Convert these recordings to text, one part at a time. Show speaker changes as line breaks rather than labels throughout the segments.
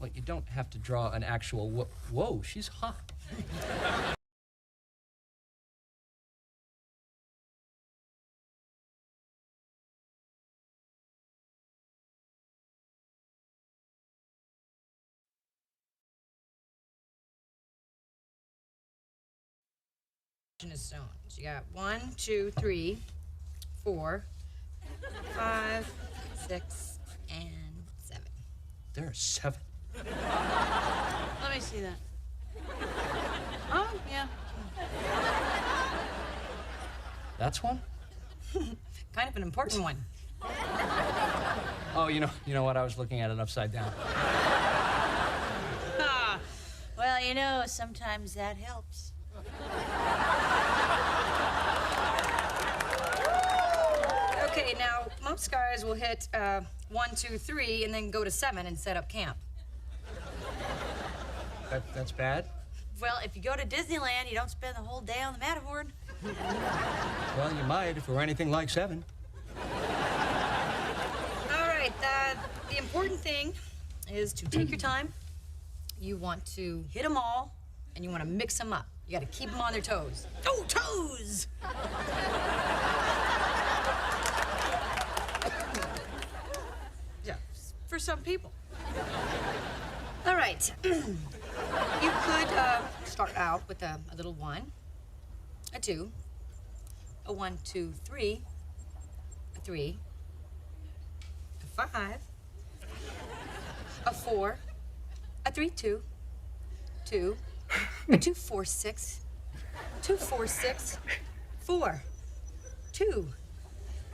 Well, you don't have to draw an actual whoa, she's hot.
Stones. You got 1, 2, 3, 4, 5, 6, and 7.
There are 7.
Let me see that. Oh, yeah.
That's one?
Kind of an important one.
Oh, you know what? I was looking at it upside down.
Well, you know, sometimes that helps.
Okay, now most guys will hit 1, 2, 3, and then go to 7 and set up camp.
That's bad?
Well, if you go to Disneyland, you don't spend the whole day on the Matterhorn.
Well, you might if it were anything like 7.
All right, the important thing is to take your time. You want to hit them all, and you want to mix them up. You got to keep them on their toes. Oh, toes!
Yeah, for some people.
All right. You could start out with a little 1, a 2, a 1, 2, 3, a 3, a 5, a 4, a 3, 2, 2, a 2, 4, 6, 2, 4, 6, 4, 2,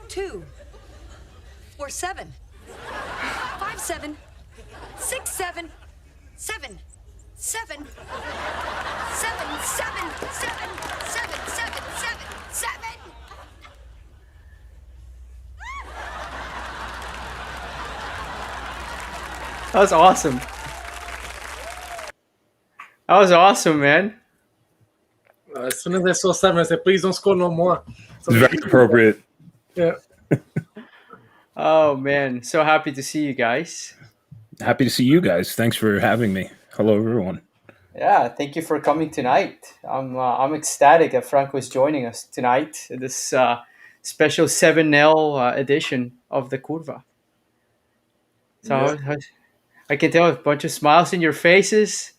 2, 4, 7, 5, 7, 6, 7, 7, 7, 7, 7, 7, 7, 7, 7, 7.
That was awesome. That was awesome, man.
As soon as I saw 7, I said, please don't score no more. So
It's very appropriate.
Yeah.
Oh man, so happy to see you guys.
Happy to see you guys. Thanks for having me. Hello, everyone.
Yeah, thank you for coming tonight. I'm ecstatic that Franco is joining us tonight in this special 7-0 edition of the Curva. So I can tell a bunch of smiles in your faces.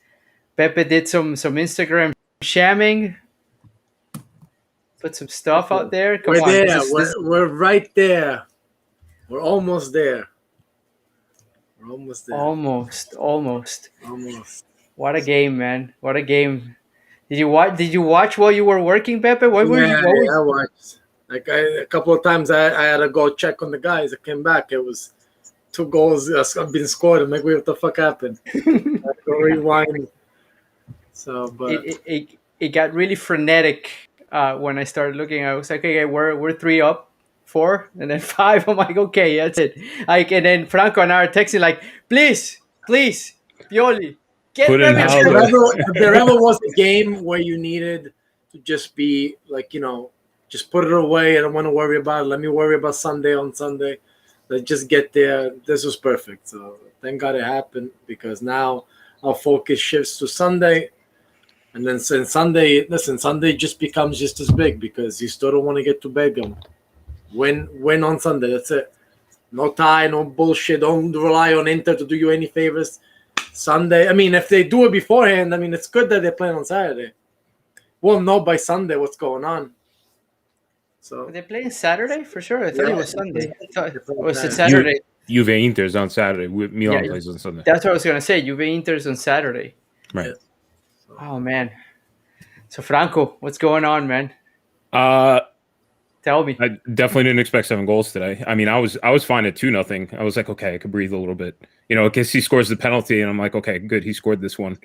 Pepe did some Instagram shamming. Put some stuff out there. Come
We're
on,
there. We're right there. We're almost there. We're almost there.
Almost.
Almost.
What a game, man! What a game. Did you watch while you were working, Pepe? What were you?
I watched. Like a couple of times, I had to go check on the guys. I came back. It was 2 goals have been scored. I'm like, what the fuck happened? I had to go rewind. So, but
it got really frenetic when I started looking. I was like, okay, we're 3 up, 4, and then 5. I'm like, okay, that's it. Like, and then Franco and I are texting like, please, Pioli, get
Put in
Remy.
if there ever was a game where you needed to just be like, just put it away. I don't want to worry about it. Let me worry about Sunday on Sunday. Let's just get there. This was perfect. So thank God it happened, because now our focus shifts to Sunday. And then since Sunday just becomes just as big, because you still don't want to get too big. And win on Sunday. That's it. No tie, no bullshit. Don't rely on Inter to do you any favors. Sunday. I mean, if they do it beforehand, I mean, it's good that they're playing on Saturday. We'll know by Sunday what's going on. So
Are they playing Saturday for sure? I thought it was Sunday. I thought it was
Saturday.
Saturday.
Juve Inter's on Saturday. Milan plays on Sunday.
That's what I was gonna say. Juve Inter's on Saturday.
Right.
Oh man. So Franco, what's going on, man? Tell me.
I definitely didn't expect 7 goals today. I mean, I was fine at 2-0. I was like, okay, I could breathe a little bit. I guess he scores the penalty, and I'm like, okay, good, he scored this one.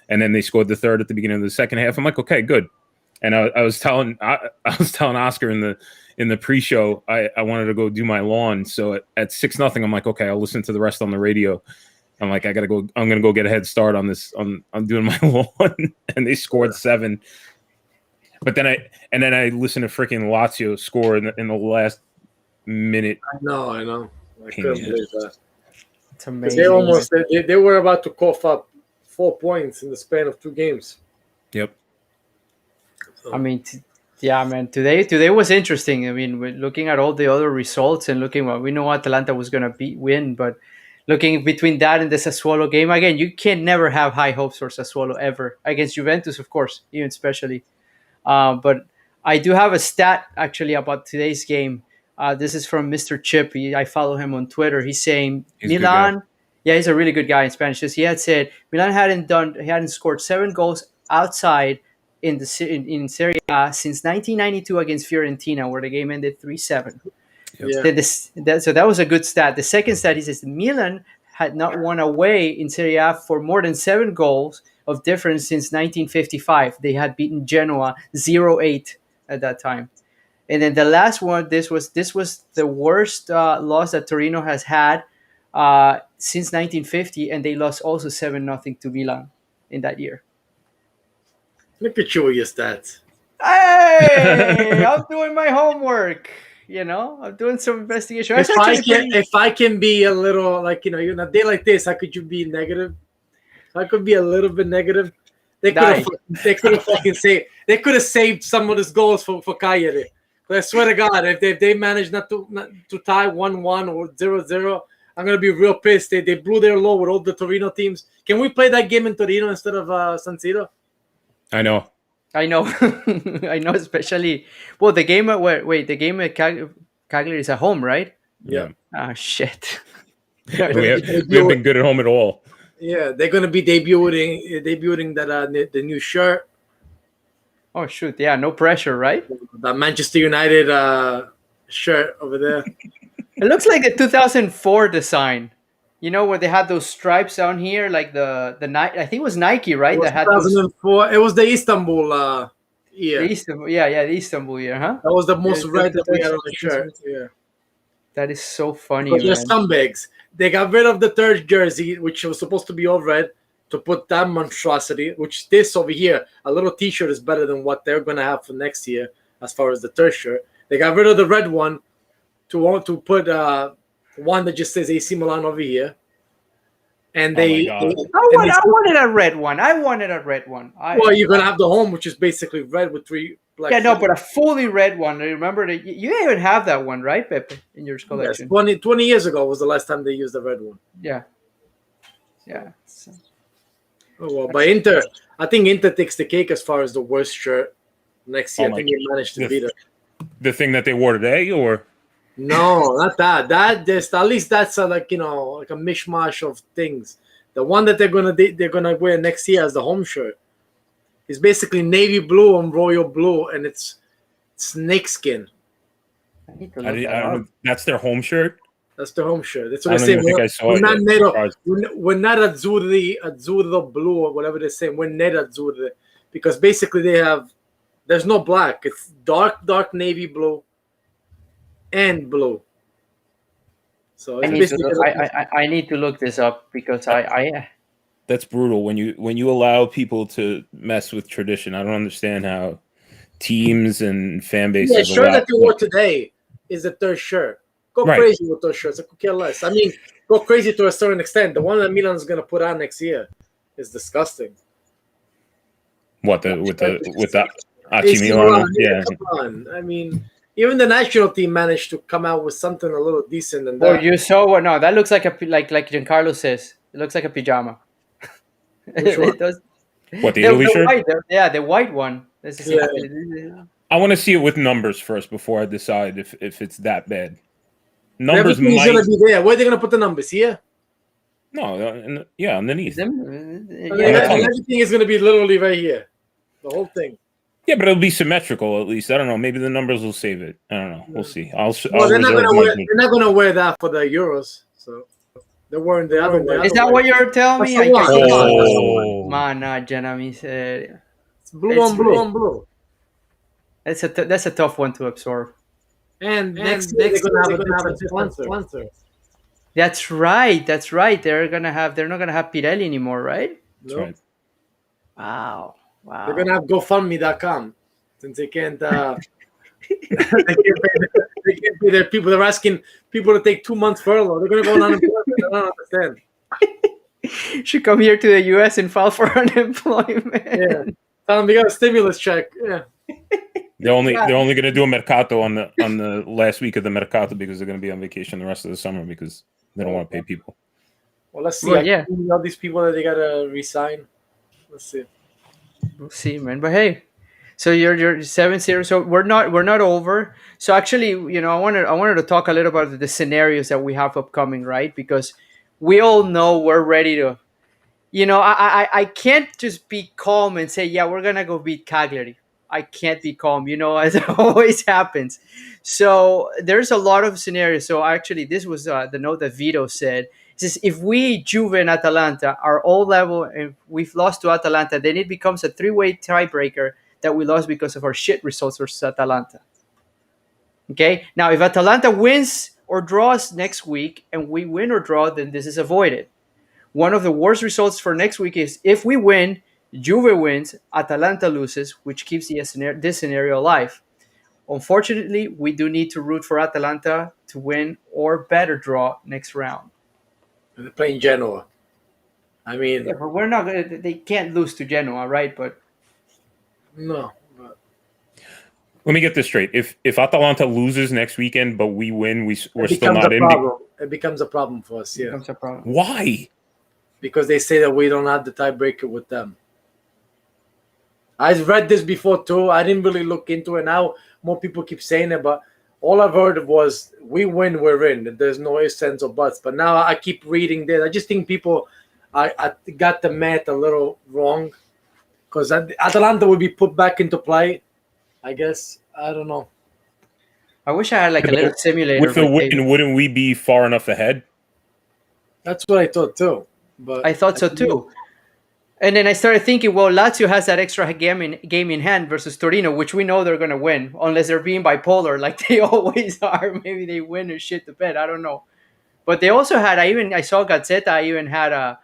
And then they scored the third at the beginning of the second half. I'm like, okay, good. And I was telling Oscar in the pre-show I wanted to go do my lawn. So at 6-0, I'm like, okay, I'll listen to the rest on the radio. I'm like, I'm gonna go get a head start on this on doing my lawn. And they scored 7. But then I listened to freaking Lazio score in the last minute.
I know. I couldn't believe that.
It's
'Cause
amazing.
they were about to cough up 4 points in the span of 2 games.
Yep.
I mean, yeah, man. Today was interesting. I mean, we're looking at all the other results and looking, well, we know Atalanta was gonna win, but looking between that and the Sassuolo game again, you can never have high hopes for Sassuolo ever against Juventus, of course, even especially. But I do have a stat actually about today's game. This is from Mr. Chip. I follow him on Twitter. He's saying
He's a good guy.
Milan. Yeah, he's a really good guy in Spanish. He had said Milan he hadn't scored 7 goals outside in Serie A since 1992 against Fiorentina, where the game ended 3-7.
Yeah.
So that was a good stat. The second stat, he says Milan had not won away in Serie A for more than 7 goals of difference since 1955. They had beaten Genoa 0-8 at that time. And then the last one, this was the worst loss that Torino has had since 1950, and they lost also 7-0 to Milan in that year.
Look at you with your stats.
Hey, I'm doing my homework. I'm doing some investigation.
If I can be a little like in a day like this, how could you be negative? I could be a little bit negative. They could have saved some of these goals for Cagliari. But I swear to God, if they managed not to tie 1-1 or 0-0, I'm gonna be real pissed. They blew their load with all the Torino teams. Can we play that game in Torino instead of San Siro?
I know.
I know, especially. Well, the game at Cagliari is at home, right?
Yeah.
Ah, shit.
We haven't been good at home at all.
Yeah, they're gonna be debuting that the new shirt.
Oh shoot! Yeah, no pressure, right?
That Manchester United shirt over there.
It looks like a 2004 design. Where they had those stripes down here, like the Nike. I think it was Nike, right?
It was
that had
2004. It was the Istanbul year.
The Istanbul year, huh?
That was the most red that we had on the shirt. Yeah.
That is so funny,
But they're
man.
scumbags. They got rid of the third jersey, which was supposed to be all red, to put that monstrosity, which this over here, a little t-shirt is better than what they're going to have for next year as far as the third shirt. They got rid of the red one to put one that just says AC Milan over here. And I
wanted a red one. Well,
you're going to have the home, which is basically red with 3 black.
Yeah, no, but a fully red one. I remember that you didn't even have that one, right, Pepe, in your collection?
Yes, 20 years ago was the last time they used the red one.
Yeah.
Oh, well, by Inter, I think Inter takes the cake as far as the worst shirt next year. I think they managed to beat it.
The thing that they wore today, or?
No, not that. At least that's like a mishmash of things. The one that they're gonna wear next year as the home shirt is basically navy blue and royal blue, and it's snakeskin.
I don't know. That's their home shirt.
That's their home shirt. That's what
I
they're
don't
saying.
even think I saw it.
We're not azzurro blue or whatever they're saying. We're nerazzurro because basically there's no black. It's dark navy blue and blue. So it's
I need to look this up because I
That's brutal when you allow people to mess with tradition. I don't understand how teams and fan bases.
Yeah, shirt that you wore today is the third shirt. Go crazy with those shirts. I could care less. I mean, go crazy to a certain extent. The one that Milan's going to put on next year is disgusting.
What with the AC Milan? Yeah.
Come on. I mean, even the national team managed to come out with something a little decent than that.
Oh, you saw what? No, that looks like like Giancarlo says. It looks like a pajama.
Which one?
It does.
What, the Italy shirt?
The white one.
I want to see it with numbers first before I decide if it's that bad. Numbers
Everything's going to be there. Where are they going to put the numbers? Here?
No, underneath.
Everything is going to be literally right here. The whole thing.
Yeah, but it'll be symmetrical at least. I don't know. Maybe the numbers will save it. I don't know. We'll see.
They're not going to wear that for the Euros. So they're wearing the other one.
Is that what you're telling me?
Oh.
Managgia miseria.
It's blue on blue on blue.
That's a tough one to absorb.
And next they're going to have a sponsor.
That's right. They're not gonna have Pirelli anymore, right?
That's right.
Wow.
They're gonna have GoFundMe.com since they can't. They can't pay their people. They're asking people to take 2 months furlough. They're gonna go on unemployment. I don't understand.
Should come here to the U.S. and file for unemployment.
Yeah. Tell them we got a stimulus check. Yeah.
They're only going to do a mercato on the last week of the mercato because they're going to be on vacation the rest of the summer because they don't want to pay people.
Well, let's see.
Well, yeah.
All these people that they gotta resign. Let's see.
We'll see, man. But hey, so you're 7-0. So we're not over. So actually, I wanted to talk a little about the scenarios that we have upcoming, right? Because we all know we're ready to. I can't just be calm and say, yeah, we're gonna go beat Cagliari. I can't be calm, as it always happens. So there's a lot of scenarios. So actually, this was the note that Vito said. It says, if we, Juve and Atalanta, are all level and we've lost to Atalanta, then it becomes a three-way tiebreaker that we lost because of our shit results versus Atalanta. Okay? Now, if Atalanta wins or draws next week and we win or draw, then this is avoided. One of the worst results for next week is if we win, Juve wins, Atalanta loses, which keeps this scenario alive. Unfortunately, we do need to root for Atalanta to win or better draw next round.
They're playing Genoa. I mean,
Yeah, but we're not gonna. They can't lose to Genoa, right? But
no. But
Let me get this straight. If Atalanta loses next weekend, but we win, we're
it
still
becomes
not
a
in.
problem. It becomes a problem for us.
it
Yeah,
becomes a problem.
Why?
because they say that we don't have the tiebreaker with them. I've read this before too. I didn't really look into it. Now more people keep saying it, but all I've heard was we win, we're in. There's no ifs, ands, or buts. But now I keep reading this. I just think people I got the math a little wrong because Atalanta would be put back into play. I guess I don't know.
I wish I had like a little simulator.
With the win, wouldn't we be far enough ahead?
That's what I thought too. But
I thought so too. And then I started thinking, well, Lazio has that extra game in hand versus Torino, which we know they're going to win, unless they're being bipolar like they always are. Maybe they win or shit the bed. I don't know. But they also had, I saw Gazzetta even had a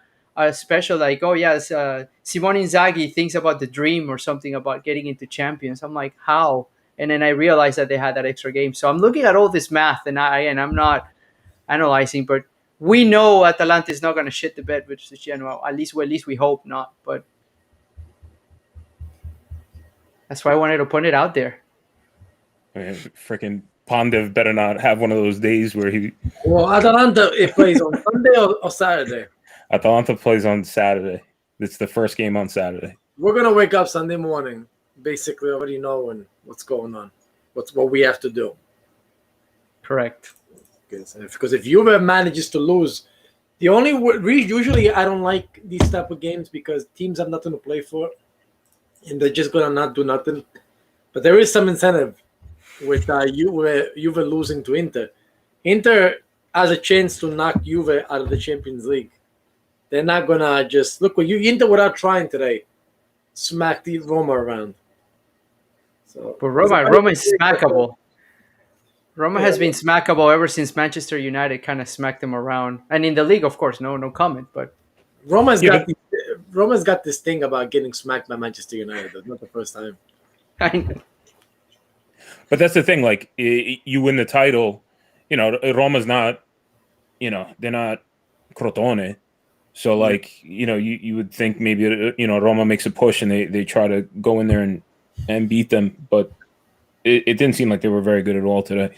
special like, oh, yes, Simone Inzaghi thinks about the dream or something about getting into Champions. I'm like, how? And then I realized that they had that extra game. So I'm looking at all this math, and I'm not analyzing, but we know Atalanta is not going to shit the bed with Genoa. At least we hope not. But that's why I wanted to put it out there.
Freaking Pandev better not have one of those days where he.
Well, Atalanta it plays on Sunday or Saturday.
Atalanta plays on Saturday. It's the first game on Saturday.
We're gonna wake up Sunday morning, basically already knowing what's going on, what we have to do.
Correct.
Because if Juve manages to lose, the only usually I don't like these type of games because teams have nothing to play for, and they're just gonna not do nothing. But there is some incentive with Juve losing to Inter. Inter has a chance to knock Juve out of the Champions League. They're not gonna just look what Inter without trying today, smack the Roma around. So,
but Roma is smackable. Roma has been smackable ever since Manchester United kind of smacked them around, and in the league, of course, no comment. But
Roma's got this thing about getting smacked by Manchester United. That's not the first time.
I know.
But that's the thing. Like, you win the title, Roma's not, they're not Crotone. So, like, you would think maybe, Roma makes a push and they try to go in there and beat them. But it didn't seem like they were very good at all today.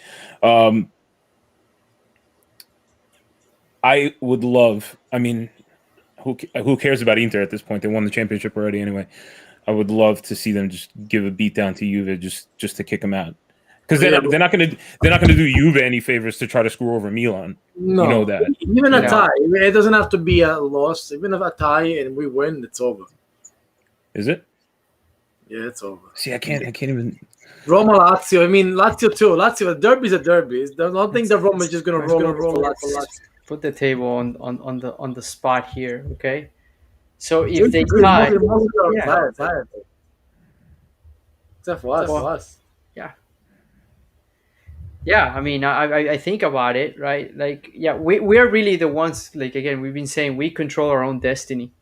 I would love, who cares about Inter at this point? They won the championship already anyway. I would love to see them just give a beat down to Juve just to kick them out. Because they're not going to do Juve any favors to try to screw over Milan.
No,
you know that.
Even a tie, it doesn't have to be a loss. Even if a tie and we win, it's over.
Is it?
Yeah, it's over.
See, I can't even.
Roma, Lazio. Lazio too. Lazio, a derby's a derby. I don't think that Roma is just going to roll Lazio.
Put the table on the spot here, okay? So if they tie,
except for us.
Yeah, I think about it, right? Like, yeah, we're really the ones. Like, again, we've been saying we control our own destiny.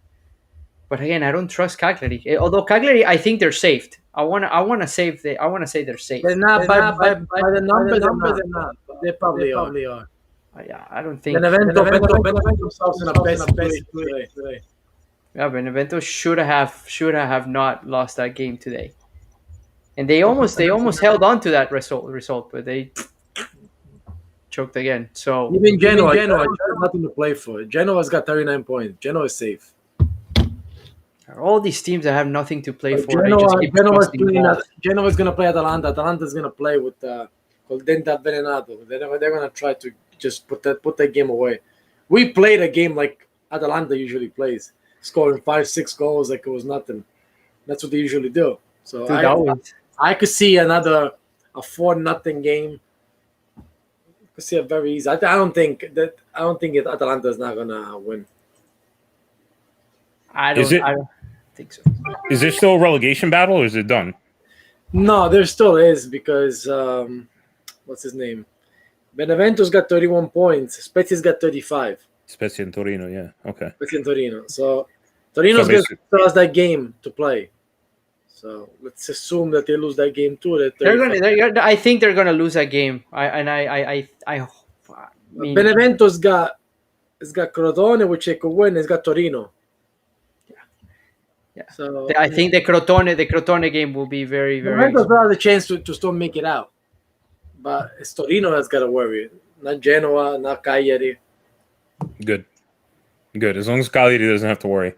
But again, I don't trust Cagliari. Although Cagliari, I think they're saved. I want to say they're safe.
They're not by the numbers. They're not. They probably are.
Yeah, I don't think.
Benevento themselves in a best place today.
Yeah, Benevento should have not lost that game today, and they almost held on to that result, but they choked again. So
Even Genoa has nothing to play for. Genoa's got 39 points. Genoa is safe.
all these teams that have nothing to play
But
for, they just keep busting balls.
Genoa's going to play Atalanta. Atalanta's going to play with col Dente Avvelenato. They're going to try to just put that game away. We played a game like Atalanta usually plays, scoring 5-6 goals like it was nothing. That's what they usually do. So
Dude,
I could see a 4-0 game. I could see it very easy. I don't think Atalanta is not gonna win.
I don't think so.
Is there still a relegation battle, or is it done?
No, there still is because what's his name? Benevento's got 31 points. Spezia's got 35.
Spezia and Torino, yeah. Okay.
Spezia and Torino. So Torino's going to lose that game to play. So let's assume that they lose that game too.
I think they're gonna lose that game. I mean,
Benevento's got Crotone, which they could win. It's got Torino.
Yeah.
So
I think the Crotone game will be very, very.
Benevento's got the chance to still make it out, but it's Torino that's got to worry. Not Genoa, not Cagliari.
Good. As long as Cagliari doesn't have to worry.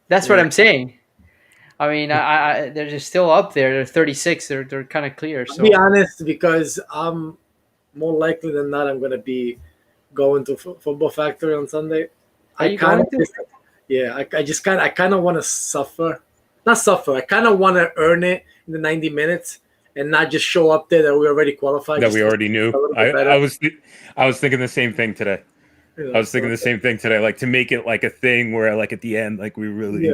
That's what I'm saying. I mean, they're just still up there. They're 36. They're kind of clear. So.
To be honest, because I'm more likely than not, I'm going to be going to Football Factory on Sunday. I kind of want to suffer. Not suffer. I kind of want to earn it in the 90 minutes and not just show up there that we already qualified.
That we already knew. I was thinking the same thing today.
Yeah,
I was thinking the same thing today, like to make it like a thing where like at the end, like we really,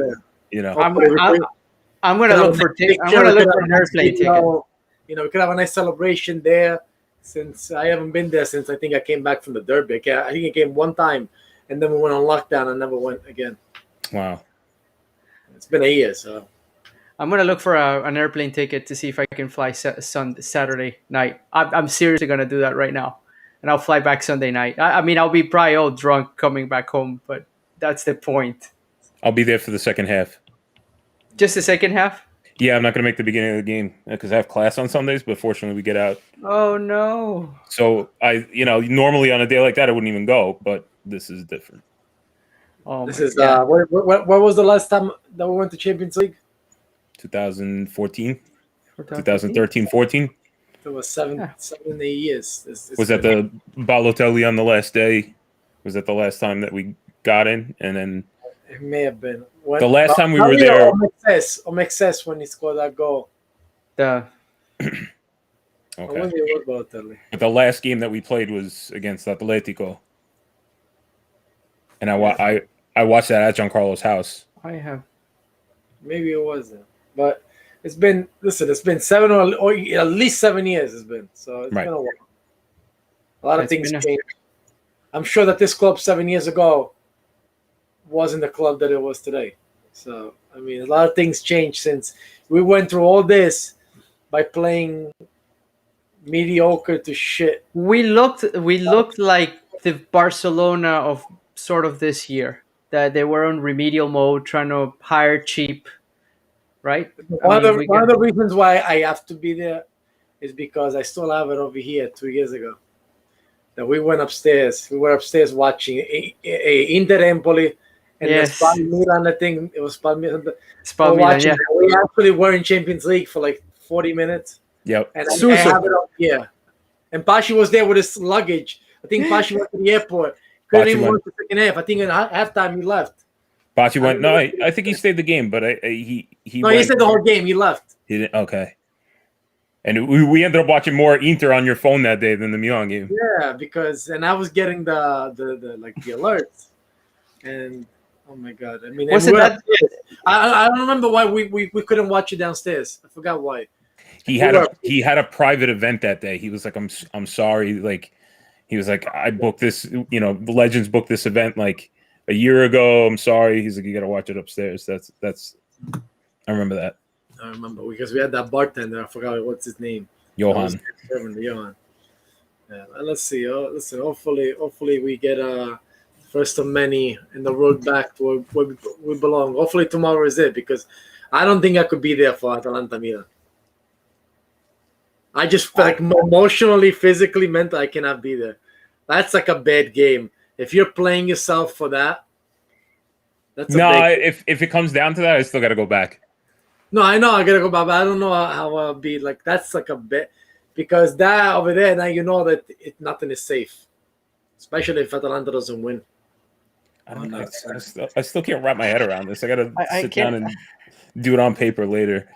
you know.
I'm gonna look for an airplane ticket.
We could have a nice celebration there. Since I haven't been there since I think I came back from the Derby. I think I came one time, and then we went on lockdown and never went again.
Wow.
It's been a year, so.
I'm gonna look for an airplane ticket to see if I can fly Saturday night. I'm seriously gonna do that right now, and I'll fly back Sunday night. I mean, I'll be probably all drunk coming back home, but that's the point.
I'll be there for the second half.
Just the second half?
Yeah, I'm not going to make the beginning of the game because I have class on Sundays, but fortunately we get out.
Oh, no.
So normally on a day like that, I wouldn't even go, but this is different.
Oh,
this is, where was the last time that we went to Champions League?
2014? 2013, 14?
It was 7, 8 years.
Was that the Balotelli on the last day? Was that the last time that we got in? And then
it may have been.
The last time we were there.
Omexes when he scored that goal.
Okay.
But
the last game that we played was against Atletico. And I watched that at Giancarlo's house.
I have.
Maybe it wasn't. But it's been 7 or at least 7 years it's been. So it's been a while. A lot of things changed. I'm sure that this club 7 years ago wasn't the club that it was today. So, I mean, a lot of things changed since we went through all this by playing mediocre to shit.
We looked like the Barcelona of sort of this year, that they were on remedial mode, trying to hire cheap, right?
One of the reasons why I have to be there is because I still have it over here 2 years ago. That we went upstairs. We were upstairs watching Inter Empoli. And Spal Milan, I think it was Spal Milan.
Spal Milan, yeah.
We actually were in Champions League for like 40 minutes.
Yep.
And I have it up here. And Pashi was there with his luggage. I think Pashi went to the airport. Couldn't even watch the second half. I think in halftime he left.
Pashi went. No, I think he stayed the game, but he.
No, he stayed the whole game. He left.
He didn't. Okay. And we ended up watching more Inter on your phone that day than the Milan game.
Yeah, because I was getting the alerts, and oh my god! I mean,
wasn't that?
I don't remember why we couldn't watch it downstairs. I forgot why.
He had a private event that day. He was like, I'm sorry. Like, he was like, I booked this. The Legends booked this event like a year ago. I'm sorry. He's like, you got to watch it upstairs. That's. I remember that.
I remember because we had that bartender. I forgot what's his name.
Johan.
Johan. Yeah, and let's see. Listen, hopefully we get first of many in the road back to where we belong. Hopefully tomorrow is it, because I don't think I could be there for Atalanta Milan. I just like emotionally, physically, mentally, I cannot be there. That's like a bad game. If you're playing yourself for that, that's a
No,
big.
if it comes down to that, I still got to go back.
No, I know I gotta go back, but I don't know how I'll be. Like that's like a bit, because that over there now you know that nothing is safe, especially if Atalanta doesn't win.
I don't know. I still can't wrap my head around this. I got to
I
sit
can't.
down and do it on paper later.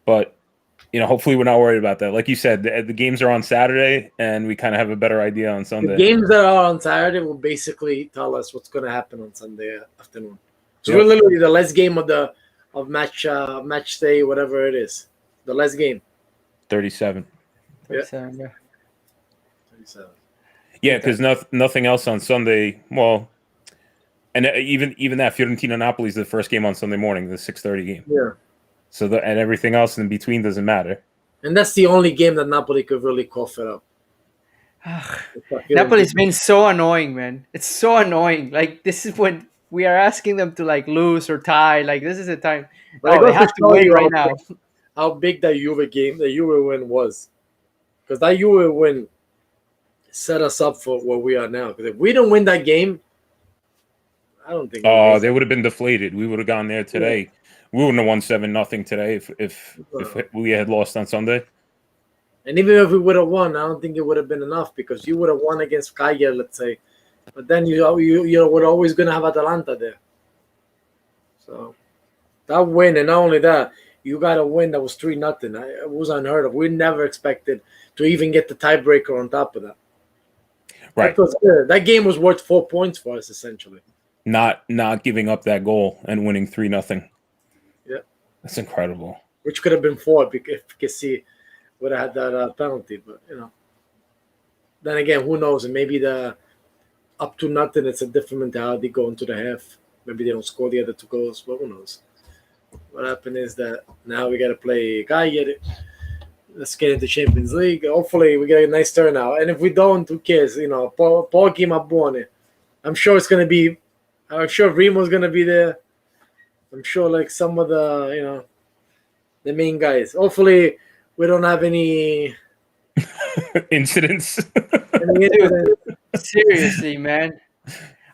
But hopefully we're not worried about that. Like you said, the games are on Saturday, and we kind of have a better idea on
The
Sunday.
games that are on Saturday will basically tell us what's going to happen on Sunday afternoon. So
Yep.
we're literally the last game of match day, whatever it is, the last game.
37.
37, yeah.
37.
Yeah, because nothing else on Sunday. Well, and even that Fiorentina Napoli is the first game on Sunday morning, the 6:30 game.
Yeah,
So and everything else in between doesn't matter.
and that's the only game that Napoli could really cough it up.
Napoli's been so annoying, man. It's so annoying. Like this is when we are asking them to like lose or tie. Like this is the time.
But it
Oh, they
goes
have to
show
win
you
right now.
how big that Juve game, the Juve win was, because that Juve win set us up for where we are now. Because if we don't win that game, I don't think.
Oh, they would have been deflated. We would have gone there today. We wouldn't have won 7-0 today if we had lost on Sunday.
And even if we would have won, I don't think it would have been enough, because you would have won against Cagliari, let's say, but then you were always going to have Atalanta there. So that win, and not only that, you got a win that was 3-0. It was unheard of. We never expected to even get the tiebreaker on top of that.
Right.
That was good. That game was worth 4 points for us, essentially.
Not giving up that goal and winning 3-0.
Yeah,
That's incredible.
which could have been 4 if Kessie would have had that penalty. But then again, who knows? And maybe the up to nothing, it's a different mentality going to the half. Maybe they don't score the other 2 goals, but who knows? What happened is that now we got to play Cagliari. Let's get into Champions League. Hopefully, we get a nice turnout. And if we don't, who cares? Pochi ma buone. I'm sure it's going to be. I'm sure Rimo's going to be there. I'm sure, like some of the, the main guys. Hopefully, we don't have any
Incidents.
Seriously, man.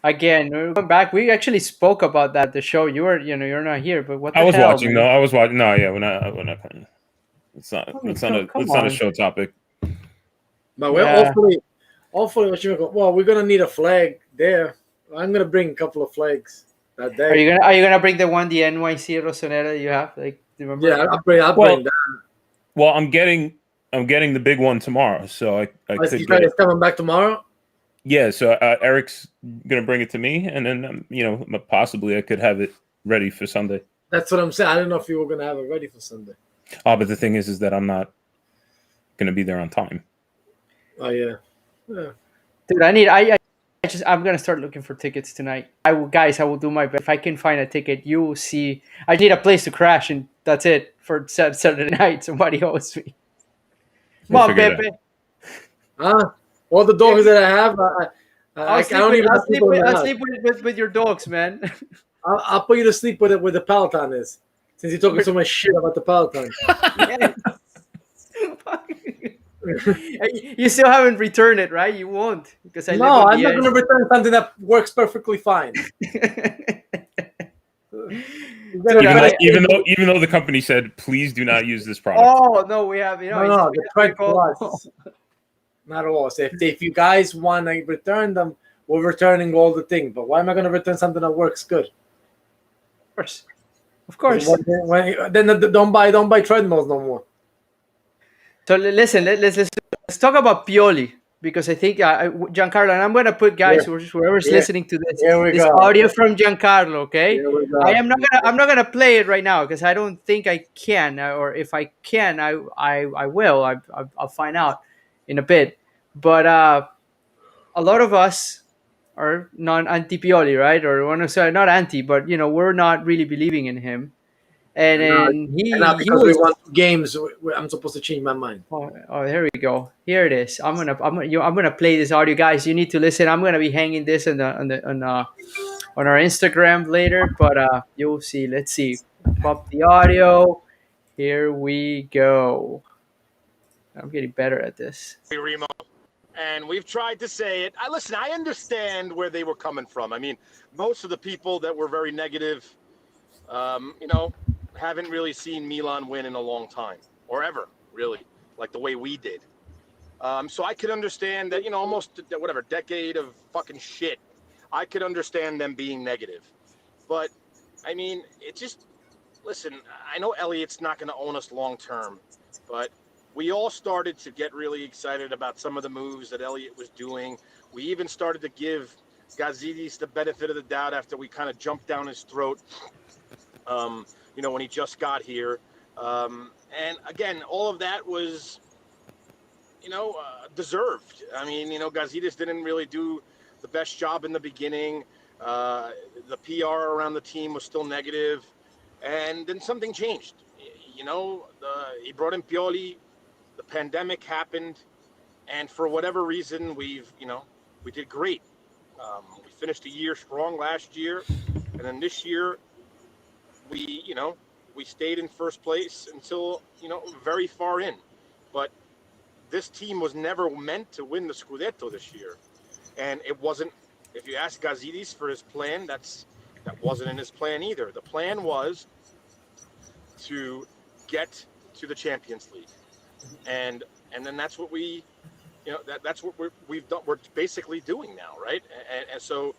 Again, we're going back. We actually spoke about that. The show you're not here, but what the
I was
hell,
watching
man?
though. I was watching. No, yeah, we're not. It's not.
I mean,
It's not a.
come
It's not a
on.
show topic.
But we're
Yeah.
hopefully, we're gonna need a flag there. I'm gonna bring a couple of flags that day.
Are you gonna bring the NYC Rosonera that you have? Like, do you remember?
Yeah, I'll
Well,
bring that.
Well, I'm getting the big one tomorrow, so I could
You
get
guys
it.
coming back tomorrow?
Yeah, so Eric's gonna bring it to me, and then possibly I could have it ready for Sunday.
That's what I'm saying. I don't know if you were gonna have it ready for Sunday.
Oh, but the thing is that I'm not gonna be there on time.
Oh yeah.
Dude, I'm gonna start looking for tickets tonight. I will do my best. If I can find a ticket, you will see. I need a place to crash, and that's it for Saturday night. Somebody owes me. Come
We'll
on,
figure it
Pepe.
All the dogs that I have, I don't even have people in the
I'll
house.
sleep with your dogs, man.
I'll put you to sleep with it where the Peloton is. Since you're talking so much shit about the Peloton.
You still haven't returned it, right? You won't, because I live
No,
on
I'm
the
not going to return something that works perfectly fine.
Even though the company said, please do not use this product.
Oh no, we have
No, the Tread Plus. Not at all. So if you guys want to return them, we're returning all the things. But why am I going to return something that works good?
Of course.
Then don't buy treadmills no more.
So listen, let's talk about Pioli, because I think Giancarlo, and I'm going to put guys whoever's listening to this audio from Giancarlo. Okay, I'm not gonna play it right now because I don't think I can, or if I can, I will. I'll find out in a bit. But a lot of us are non anti Pioli, right? Or want to say not anti, but we're not really believing in him. And then
And not
he
because we
was.
won 2 games, I'm supposed to change my mind.
Oh, here we go. Here it is. I'm gonna play this audio, guys. You need to listen. I'm gonna be hanging this on our Instagram later, but you'll see. Let's see. Pop the audio. Here we go. I'm getting better at this.
Remo, and we've tried to say it. Listen, I understand where they were coming from. I mean, most of the people that were very negative, haven't really seen Milan win in a long time, or ever, really, like the way we did. So I could understand that, almost whatever decade of fucking shit. I could understand them being negative, but I mean, it just. Listen, I know Elliot's not going to own us long term, but we all started to get really excited about some of the moves that Elliot was doing. We even started to give Gazidis the benefit of the doubt after we kind of jumped down his throat, when he just got here. And again, all of that was, deserved. I mean, Gazidis didn't really do the best job in the beginning. The PR around the team was still negative. And then something changed. He brought in Pioli. The pandemic happened, and for whatever reason, we did great. We finished the year strong last year, and then this year, we stayed in first place until very far in. But this team was never meant to win the Scudetto this year, and it wasn't. If you ask Gazidis for his plan, that wasn't in his plan either. The plan was to get to the Champions League, and then that's what that's what we've done. We're basically doing now, right? And so,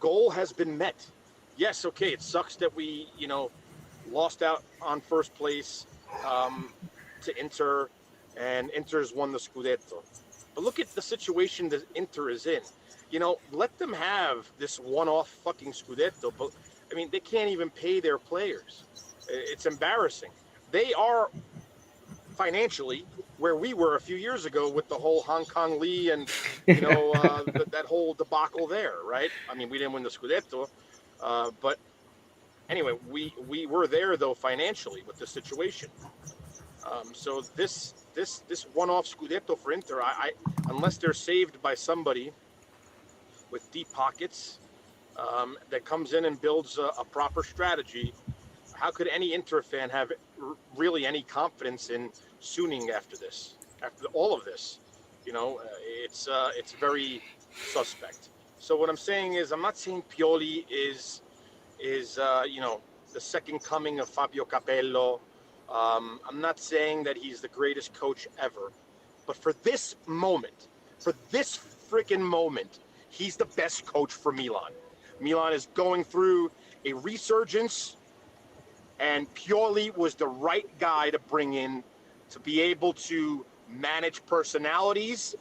goal has been met. Yes, okay, it sucks that we lost out on first place to Inter, and Inter's won the Scudetto. But look at the situation that Inter is in. Let them have this one-off fucking Scudetto, but I mean, they can't even pay their players. It's embarrassing. They are financially where we were a few years ago with the whole Hong Kong Lee and that whole debacle there, right? I mean, we didn't win the Scudetto, but anyway, we were there though financially with the situation. So this one-off Scudetto for Inter, I unless they're saved by somebody with deep pockets that comes in and builds a proper strategy, how could any Inter fan have really any confidence in Suning after all of this? It's very suspect. So what I'm saying is, I'm not saying Pioli is the second coming of Fabio Capello. I'm not saying that he's the greatest coach ever, but for this freaking moment, he's the best coach for Milan. Milan is going through a resurgence, and Pioli was the right guy to bring in to be able to manage personalities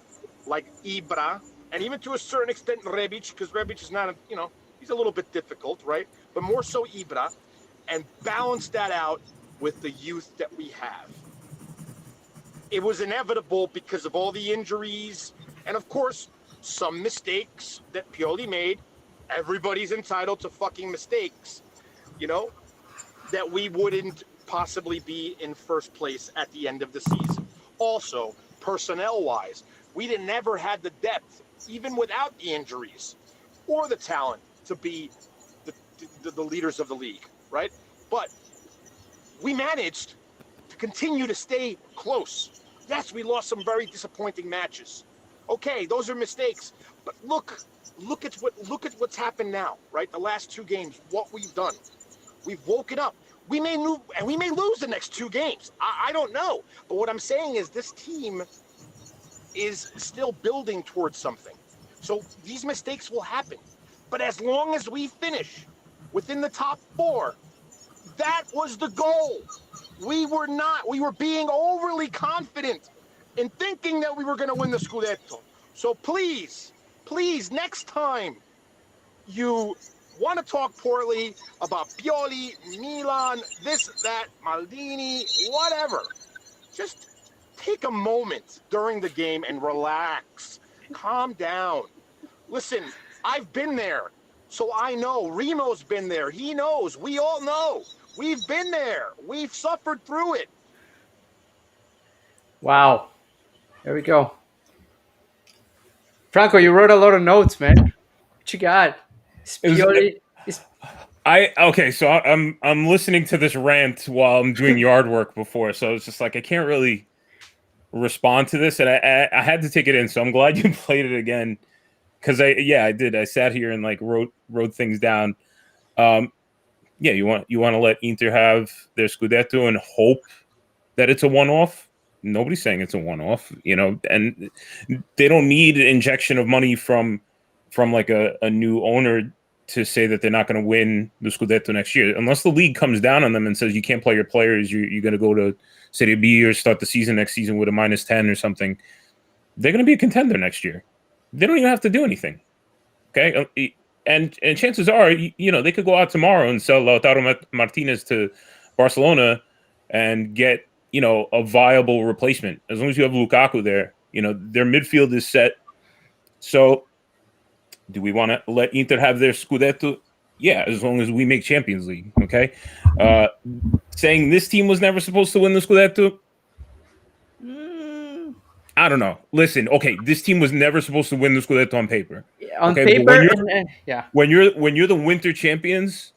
like Ibra, and even to a certain extent Rebic, because Rebic is not, he's a little bit difficult, right? But more so Ibra, and balance that out with the youth that we have. It was inevitable because of all the injuries, and of course, some mistakes that Pioli made. Everybody's entitled to fucking mistakes, that we wouldn't possibly be in first place at the end of the season. Also, personnel-wise, we never had the depth, even without the injuries, or the talent to be the leaders of the league, right? But we managed to continue to stay close. Yes, we lost some very disappointing matches. Okay, those are mistakes, but look at what's happened now, right? The last 2 games, what we've done. We've woken up. We may lose the next 2 games. I don't know. But what I'm saying is this team is still building towards something. So these mistakes will happen. But as long as we finish within the top 4, that was the goal. We were being overly confident in thinking that we were going to win the Scudetto. So please, next time you want to talk poorly about Pioli, Milan, this, that, Maldini, whatever, just take a moment during the game and relax. Calm down. Listen, I've been there, so I know. Remo's been there. He knows. We all know. We've been there. We've suffered through it.
Wow. There we go. Franco, you wrote a lot of notes, man. What you got? Spioli is
So I'm listening to this rant while I'm doing yard work before, so it's just like I can't really respond to this, and I had to take it in. So I'm glad you played it again, because I did. I sat here and like wrote things down. You want to let Inter have their Scudetto and hope that it's a one-off. Nobody's saying it's a one-off, and they don't need an injection of money from like a new owner to say that they're not going to win the Scudetto next year, unless the league comes down on them and says you can't play your players, you're going to go to Serie B or start the season next season with a -10 or something. They're going to be a contender next year. They don't even have to do anything. Okay, and chances are, they could go out tomorrow and sell Lautaro Martinez to Barcelona and get a viable replacement. As long as you have Lukaku there, their midfield is set. So do we want to let Inter have their Scudetto? Yeah, as long as we make Champions League, okay? Saying this team was never supposed to win the Scudetto? I don't know. Listen, okay, this team was never supposed to win the Scudetto on paper.
on
Okay,
paper.
When you're the winter champions,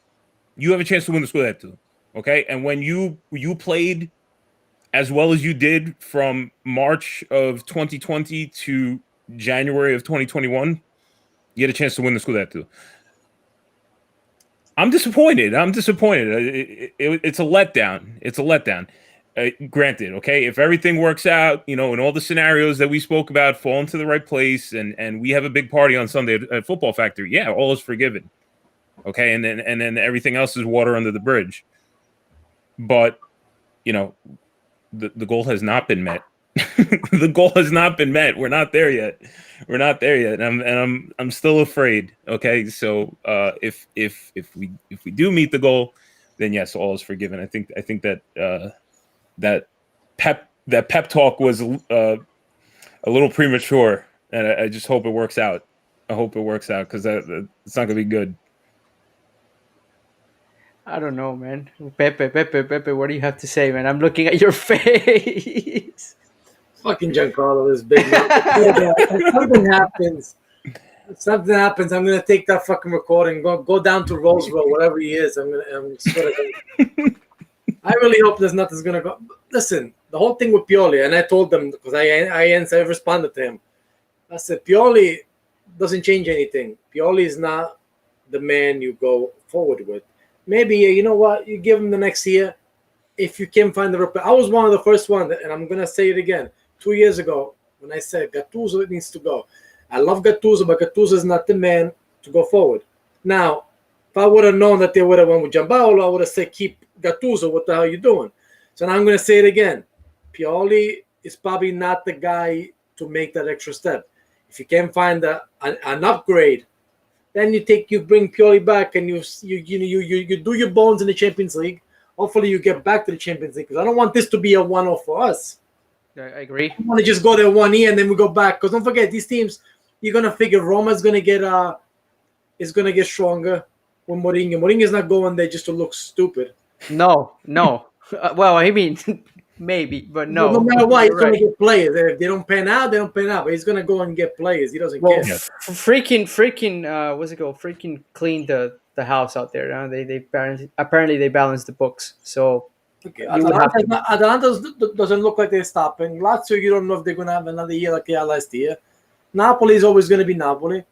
you have a chance to win the Scudetto, okay? And when you played as well as you did from March of 2020 to January of 2021, you had a chance to win the Scudetto. I'm disappointed. It's a letdown. Granted, okay, if everything works out, and all the scenarios that we spoke about fall into the right place, and we have a big party on Sunday at Football Factory, yeah, all is forgiven. Okay, and then everything else is water under the bridge. But the goal has not been met. The goal has not been met. We're not there yet. And I'm still afraid. Okay, so if we do meet the goal, then yes, all is forgiven. I think that that pep talk was a little premature, and I just hope it works out. I hope it works out, because it's not gonna be good.
I don't know, man. Pepe, what do you have to say, man? I'm looking at your face.
Fucking Giancarlo is big. If something happens, I'm gonna take that fucking recording, go down to Roseville, wherever he is. I really hope there's nothing's gonna go. Listen, the whole thing with Pioli, and I told them, because I responded to him. I said Pioli doesn't change anything. Pioli is not the man you go forward with. Maybe you know what, you give him the next year if you can find the. I was one of the first ones, and I'm gonna say it again. 2 years ago, when I said Gattuso needs to go, I love Gattuso, but Gattuso is not the man to go forward. Now, if I would have known that they would have went with Gianpaolo, I would have said keep Gattuso. What the hell are you doing? So now I'm gonna say it again. Pioli is probably not the guy to make that extra step. If you can find an upgrade, then you bring Pioli back, and you do your bones in the Champions League. Hopefully you get back to the Champions League, because I don't want this to be a one-off for us.
I agree.
I want to just go there 1 year and then we go back, because don't forget, these teams, you're gonna figure Roma's gonna get stronger with Mourinho. Mourinho's not going there just to look stupid.
No. Well, I mean, maybe, but no.
No matter what, he's
You're right.
gonna get players. If they don't pan out, they don't pan out. But he's gonna go and get players. He doesn't care.
Freaking, what's it called? Freaking clean the house out there. Huh? They apparently they balance the books. So
Okay, Atalanta doesn't look like they're stopping. Lazio, you don't know if they're going to have another year like they had last year. Napoli is always going to be Napoli.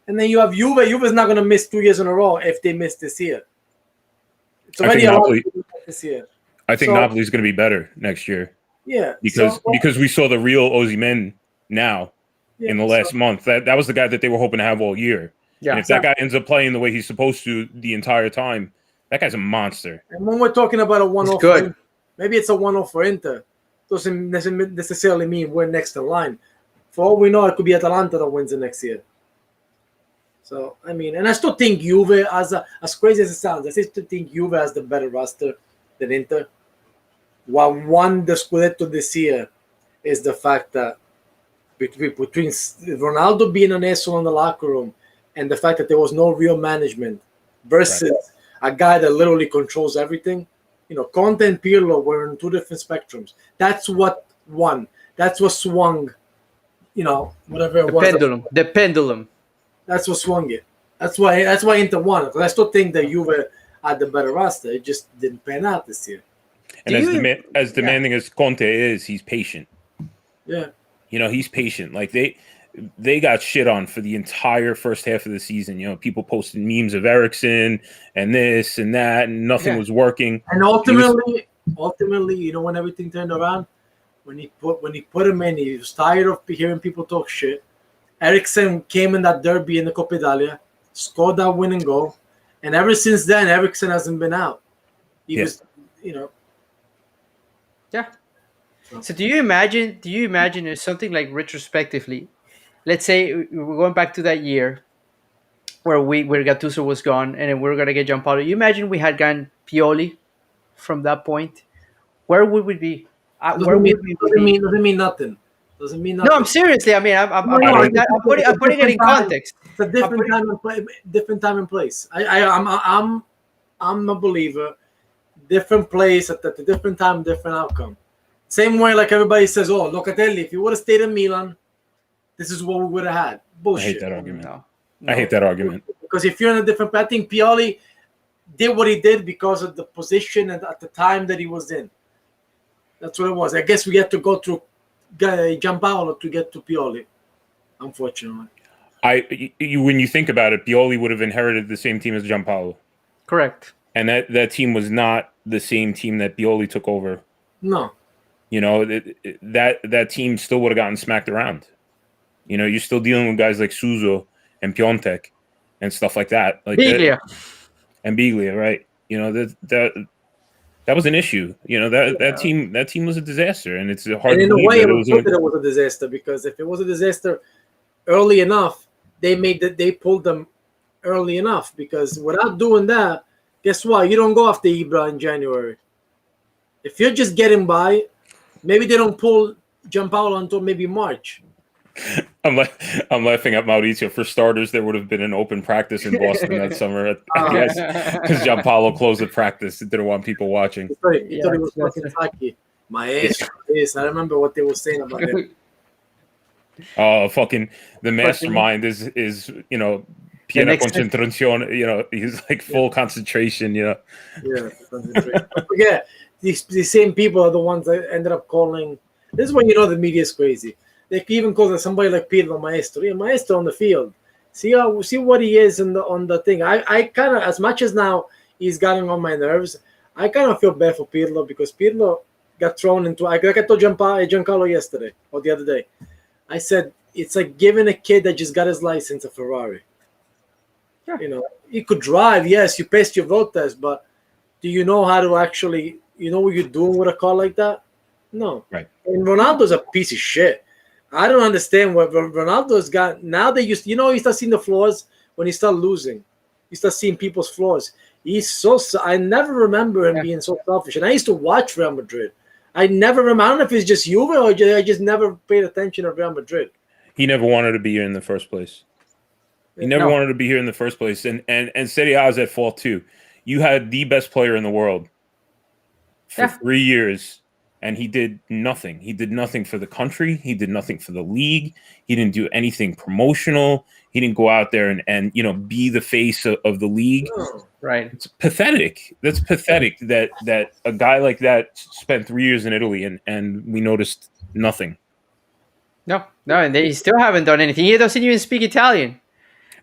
And then you have Juve. Juve's not going to miss 2 years in a row if they miss this year. It's already a lot this year.
I think Napoli's going to be better next year.
Yeah.
Because we saw the real Osimhen now in the last month. That was the guy that they were hoping to have all year. Yeah. And if that guy ends up playing the way he's supposed to the entire time, that guy's a monster.
And when we're talking about a one-off, maybe it's a one-off for Inter. Doesn't necessarily mean we're next in line. For all we know, it could be Atalanta that wins the next year. So, I mean, and I still think Juve, as crazy as it sounds, I still think Juve has the better roster than Inter. What won the Scudetto this year is the fact that between Ronaldo being an asshole in the locker room and the fact that there was no real management versus a guy that literally controls everything, Conte and Pirlo were in two different spectrums. That's what won. That's what swung. Whatever it
The
was.
pendulum. The pendulum.
That's what swung it. That's why Inter won. Because I still think that Juve had the better roster. It just didn't pan out this year.
And as demanding as Conte is, he's patient.
Yeah.
He's patient. Like they got shit on for the entire first half of the season. People posted memes of Eriksen and this and that, and nothing was working.
And ultimately, when everything turned around, when he put him in, he was tired of hearing people talk shit. Eriksen came in that derby in the Coppa Italia, scored that winning goal, and ever since then, Eriksen hasn't been out. He was.
Yeah. So do you imagine there's something like retrospectively, let's say we're going back to that year where Gattuso was gone and then we were gonna get Gianpaolo. You imagine we had gotten Pioli from that point? Where would we be?
Doesn't mean nothing. Doesn't mean nothing.
No, I'm seriously. I mean, I'm putting it in context.
It's a different time and place. I'm a believer. Different place at a different time, different outcome. Same way, like everybody says, "Oh, Locatelli, if he would have stayed in Milan, this is what we would have had." Bullshit.
I hate that argument.
No.
I hate that argument.
Because if you're in a different, I think Pioli did what he did because of the position and at the time that he was in. That's what it was. I guess we had to go through Gianpaolo to get to Pioli, unfortunately.
When you think about it, Pioli would have inherited the same team as Gianpaolo.
Correct.
And that team was not the same team that Pioli took over.
No.
That team still would have gotten smacked around. You're still dealing with guys like Suso and Piontek and stuff like that. Like
Biglia.
And Biglia, right? That was an issue. That team was a disaster, and it's hard.
And in
to
a way,
that
it was a disaster because if it was a disaster early enough, they pulled them early enough. Because without doing that, guess what? You don't go after Ibra in January. If you're just getting by, maybe they don't pull Gianpaolo until maybe March.
I'm laughing at Mauricio. For starters, there would have been an open practice in Boston that summer, I guess, because Gianpaolo closed the practice. He didn't want people watching.
He thought he was fucking Taki. Maestro, yes, I remember what they were saying about him.
Oh, fucking the mastermind is piena concentrazione. He's like full concentration. Yeah,
concentration. Yeah, these same people are the ones that ended up calling. This is when the media is crazy. They even call somebody like Pirlo Maestro. Yeah, Maestro on the field. See what he is on the thing. I kind of, as much as now he's gotten on my nerves, I kind of feel bad for Pirlo because Pirlo got thrown into. Like I told Giancarlo yesterday or the other day. I said it's like giving a kid that just got his license a Ferrari. Yeah. He could drive. Yes, you passed your road test, but do you know how to actually? You know what you're doing with a car like that? No.
Right.
And Ronaldo's a piece of shit. I don't understand what Ronaldo's got. Now they used, you start seeing the flaws when he start losing. You start seeing people's flaws. I never remember him being so selfish. And I used to watch Real Madrid. I never remember. I don't know if it's just Juve or I just never paid attention to Real Madrid.
He never wanted to be here in the first place. He never wanted to be here in the first place. And Serie A is at fault too. You had the best player in the world for 3 years. And he did nothing. He did nothing for the country. He did nothing for the league. He didn't do anything promotional. He didn't go out there and be the face of the league.
Right.
It's pathetic. That's pathetic that a guy like that spent 3 years in Italy and we noticed nothing.
No, and they still haven't done anything. He doesn't even speak Italian.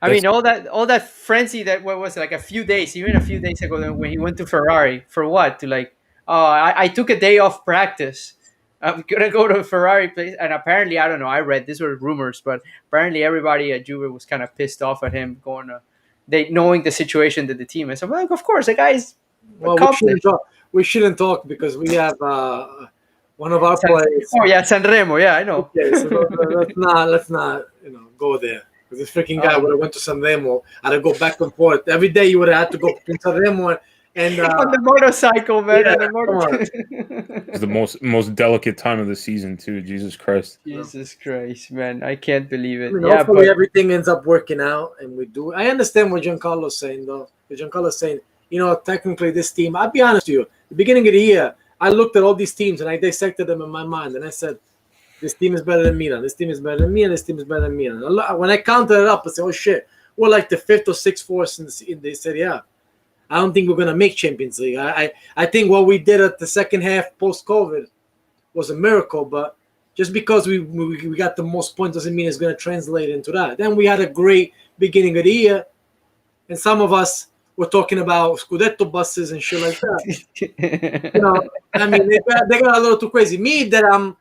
I mean, all that frenzy that what was it, like a few days ago when he went to Ferrari for what? To like, I took a day off practice. I'm gonna go to a Ferrari place, and apparently, I don't know. I read these were rumors, but apparently everybody at Juve was kind of pissed off at him going knowing the situation that the team is. I'm like, of course, the guy's accomplished.
We shouldn't talk because we have one of our players.
Oh yeah, Sanremo. Yeah, I know.
Okay, so let's not go there. Because this freaking guy would have went to Sanremo, had to go back and forth every day. You would have had to go to Sanremo and
on the motorcycle, man.
It's the most delicate time of the season too. Jesus Christ.
Jesus Christ, man! I can't believe it.
Hopefully everything ends up working out, and we do. I understand what Giancarlo's saying, though. Giancarlo's saying technically this team. I'll be honest with you. The beginning of the year, I looked at all these teams and I dissected them in my mind, and I said, this team is better than Milan. This team is better than Milan. This team is better than Milan. When I counted it up, I said, oh shit, we're like the 5th or 6th force in the Serie A. I don't think we're gonna make Champions League. I think what we did at the second half post-COVID was a miracle, but just because we got the most points doesn't mean it's gonna translate into that. Then we had a great beginning of the year, and some of us were talking about Scudetto buses and shit like that. I mean, they got a little too crazy. Me, that I'm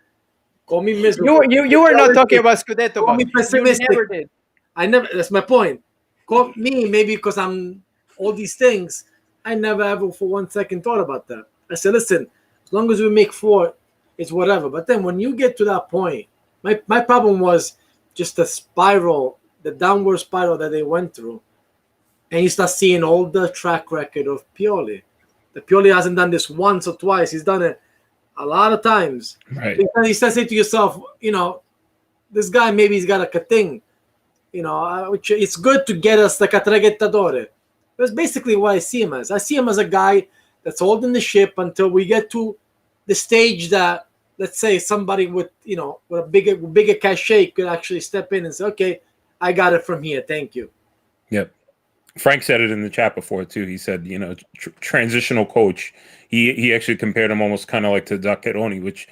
call me miserable.
You were not talking about Scudetto.
Call me pessimistic.
You never did.
I never. That's my point. Call me maybe because I'm all these things. I never ever for 1 second thought about that. I said, listen, as long as we make 4, it's whatever. But then when you get to that point, my problem was just the spiral, the downward spiral that they went through. And you start seeing all the track record of Pioli. The Pioli hasn't done this once or twice. He's done it a lot of times.
Right.
You start saying to yourself, this guy, maybe he's got a thing. Which it's good to get us like a traghettatore. That's basically what I see him as. I see him as a guy that's holding the ship until we get to the stage that, let's say, somebody with a bigger cachet could actually step in and say, okay, I got it from here. Thank you.
Yep. Frank said it in the chat before too. He said, transitional coach. He actually compared him almost kind of like to Zaccheroni, which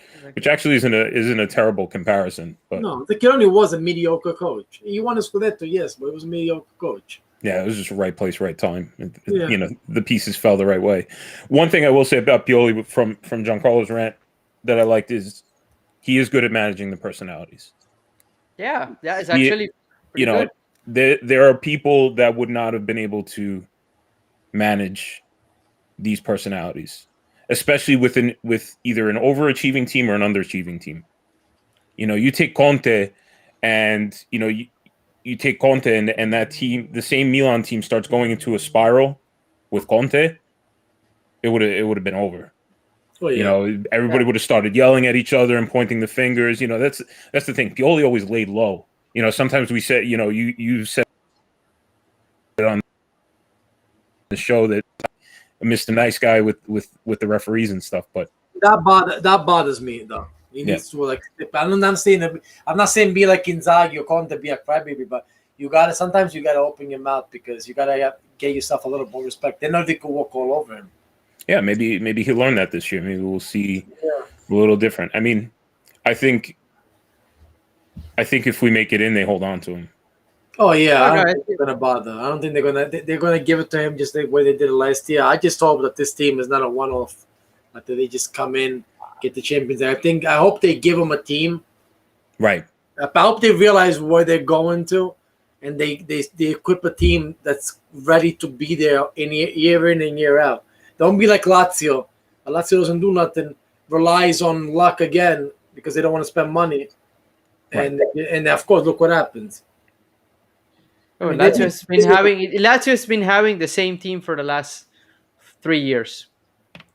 actually isn't a terrible comparison. But
no, Zaccheroni was a mediocre coach. He won a Scudetto, yes, but he was a mediocre coach.
Yeah, it was just right place, right time. The pieces fell the right way. One thing I will say about Pioli from Giancarlo's rant that I liked is he is good at managing the personalities.
Yeah, it's actually
good. There are people that would not have been able to manage these personalities, especially with either an overachieving team or an underachieving team. You take Conte, and you take Conte and that team, the same Milan team starts going into a spiral with Conte, it would have been over. Oh, yeah. Everybody would have started yelling at each other and pointing the fingers. That's the thing. Pioli always laid low. Sometimes we say, you said on the show that Mr. Nice Guy with the referees and stuff, but
that bothers me though. He needs to I'm not saying be like Inzaghi or Conte, be a crybaby, but sometimes you gotta open your mouth because you gotta get yourself a little more respect. Then nobody can walk all over him.
Yeah, maybe he'll learn that this year. Maybe we'll see a little different. I mean, I think if we make it in, they hold on to him.
Oh yeah, I don't think they're gonna bother. I don't think they're gonna give it to him just the way they did it last year. I just hope that this team is not a one-off. That they just come in, get the Champions League. I hope they give them a team.
Right.
I hope they realize where they're going to, and they equip a team that's ready to be there year in and year out. Don't be like Lazio. Lazio doesn't do nothing, relies on luck again because they don't want to spend money. Right. And of course, look what happens.
Oh, Lazio's been having the same team for the last 3 years.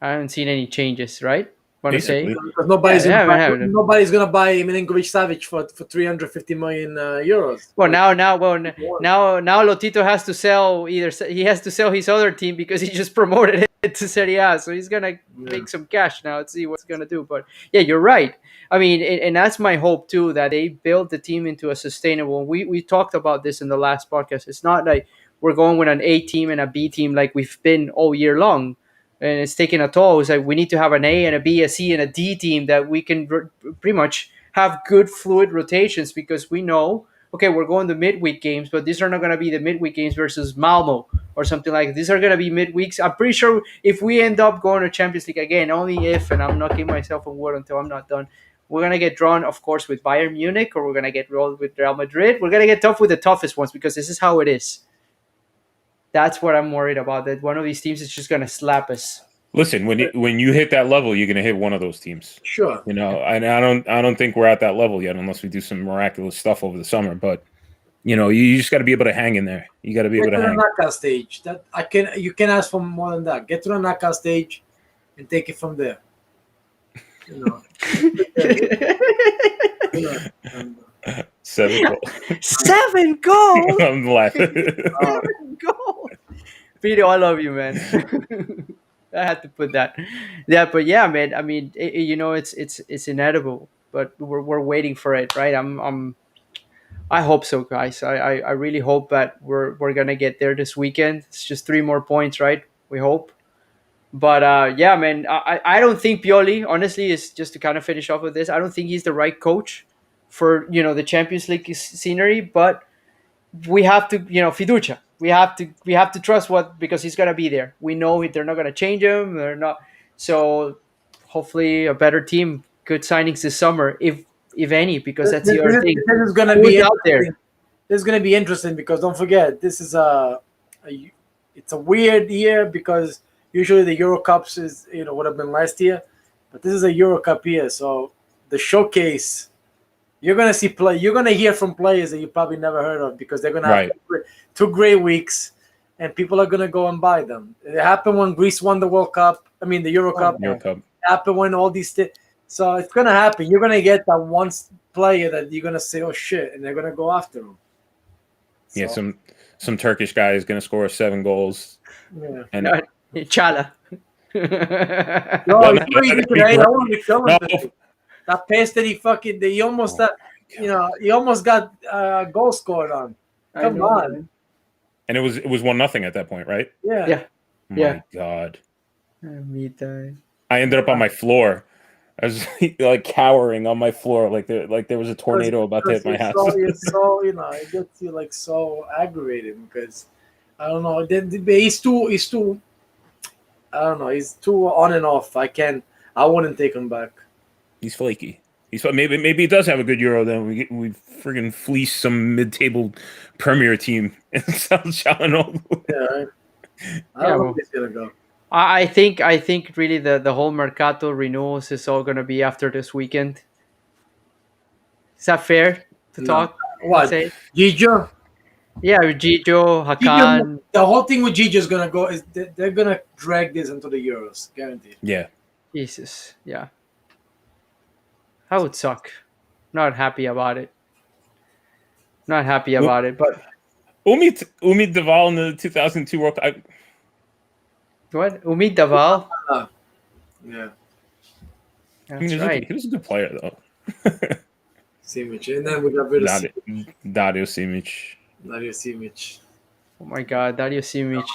I haven't seen any changes, right? Want to say?
Because nobody's going to buy Milinkovic-Savic for 350 million euros.
Well, now Lotito has to sell he has to sell his other team because he just promoted it to Serie A, so he's gonna make some cash now and see what's gonna do. But yeah, you're right. I mean, and that's my hope too, that they build the team into a sustainable. We talked about this in the last podcast. It's not like we're going with an A team and a B team like we've been all year long. And it's taking a toll. It's like we need to have an A and a B, a C, and a D team that we can pretty much have good fluid rotations because we know, okay, we're going to midweek games, but these are not going to be the midweek games versus Malmo or something like that. These are going to be midweeks. I'm pretty sure if we end up going to Champions League again, only if, and I'm knocking myself on wood until I'm not done, we're going to get drawn, of course, with Bayern Munich, or we're going to get rolled with Real Madrid. We're going to get tough with the toughest ones because this is how it is. That's what I'm worried about, that one of these teams is just going to slap us.
Listen, when you hit that level, you're going to hit one of those teams.
Sure.
And I don't think we're at that level yet unless we do some miraculous stuff over the summer. But, you just got to be able to hang in there. You got to be able to hang.
Get to the knockout stage. You can ask for more than that. Get to the knockout stage and take it from there.
7 goals.
7 goals.
I'm laughing.
7 goals. Vito, I love you, man. I had to put that. Yeah, but yeah, man. I mean, it's inedible, but we're waiting for it, right? I hope so, guys. I really hope that we're gonna get there this weekend. It's just 3 more points, right? We hope. But yeah, man, I don't think Pioli, honestly, is just to kind of finish off with this. I don't think he's the right coach for the Champions League scenery. But we have to, fiducia. We have to trust what because he's gonna be there. We know they're not gonna change him. They're not. So hopefully a better team, good signings this summer, if any, because that's the other thing.
This is gonna
Who's
be
out there?
This is gonna be interesting because don't forget this is it's a weird year because usually the Euro Cups is would have been last year, but this is a Euro Cup year, so the showcase. You're gonna see play. You're gonna hear from players that you probably never heard of because they're gonna have two great weeks, and people are gonna go and buy them. It happened when Greece won the World Cup. I mean the Euro Cup.
Euro Cup.
It happened when all these. So it's gonna happen. You're gonna get that one player that you're gonna say, "Oh shit," and they're gonna go after him. So,
Yeah, some Turkish guy is going to score 7 goals.
Yeah.
And
Chala.
No,
Well,
it's crazy today. I want to kill him.
No.
That pass that he almost he almost got a goal scored on. Come on.
And it was 1-0 at that point, right?
Yeah.
Yeah.
My God.
Me too.
I ended up on my floor. I was like cowering on my floor, like there was a tornado about to hit my house.
It's so it gets you like so aggravated because I don't know. He's too. I don't know. He's too on and off. I wouldn't take him back.
He's flaky. Maybe he does have a good Euro. Then we friggin' fleece some mid-table Premier team in South Shalano.
Yeah, right. I don't know if he's gonna go.
I think really the whole Mercato renewals is all gonna be after this weekend. Is that fair to talk?
What?
Say?
Gigio?
Yeah, Gigio, Hakan.
The whole thing with Gigio is gonna go is they're gonna drag this into the Euros, guaranteed.
Yeah.
Jesus, yeah. That would suck. Not happy about it. Not happy about it, but
Umit Deval in the 2002 World Cup.
what? Umid Daval?
Yeah.
That's right.
He was a good player though.
Simic. And then we got rid of
Dario Simic.
Dario Simic.
Oh my God, Dario Simic.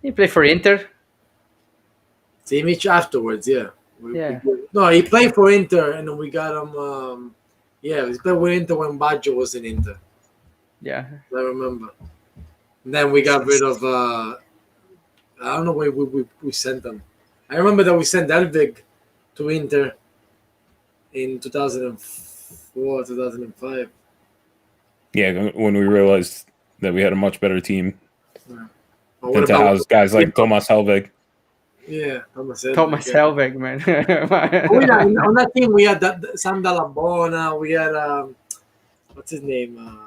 He played for Inter.
Simic afterwards, yeah.
Yeah.
No, he played for Inter, and then we got him. He played with Inter when Baggio was in Inter.
Yeah.
I remember. And then we got rid of. I don't know where we sent them. I remember that we sent Elvig to Inter in 2004, 2005.
Yeah, when we realized that we had a much better team
Yeah.
than to house guys like Thomas Helveg.
Yeah,
Thomas Helveg, man.
On that team, we had Sam Dall'Abona. We had what's his name?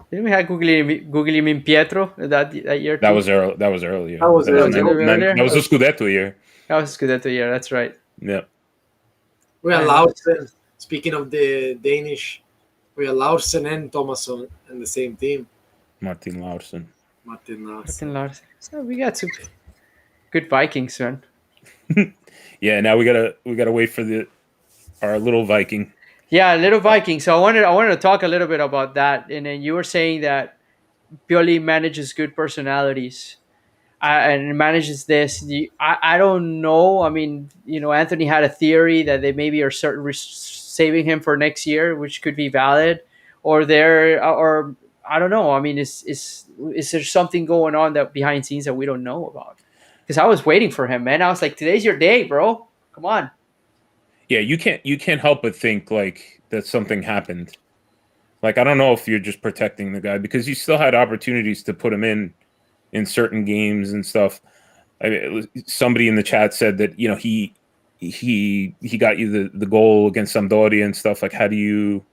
Didn't we have Guglielmin Pietro that year?
That
too?
was early. That was earlier.
That was earlier.
That was a Scudetto year.
That was Scudetto year. That's right.
Yeah.
We had Larsen. Speaking of the Danish, we had Larsen and Thomasson in the same team.
Martin Larsen.
Martin
Martin Larsen. So we got some good Vikings, man.
Yeah. Now we gotta wait for our little Viking.
Yeah, little Vikings. So I wanted to talk a little bit about that. And then you were saying that Pioli manages good personalities. And manages this. I don't know. I mean, Anthony had a theory that they maybe are saving him for next year, which could be valid, or I don't know. I mean, is there something going on that behind scenes that we don't know about? Because I was waiting for him, man. I was like, today's your day, bro. Come on.
Yeah, you can't help but think like that something happened. Like I don't know if you're just protecting the guy because you still had opportunities to put him in certain games and stuff. I mean, somebody in the chat said that he got you the goal against Sampdoria and stuff. Like how do you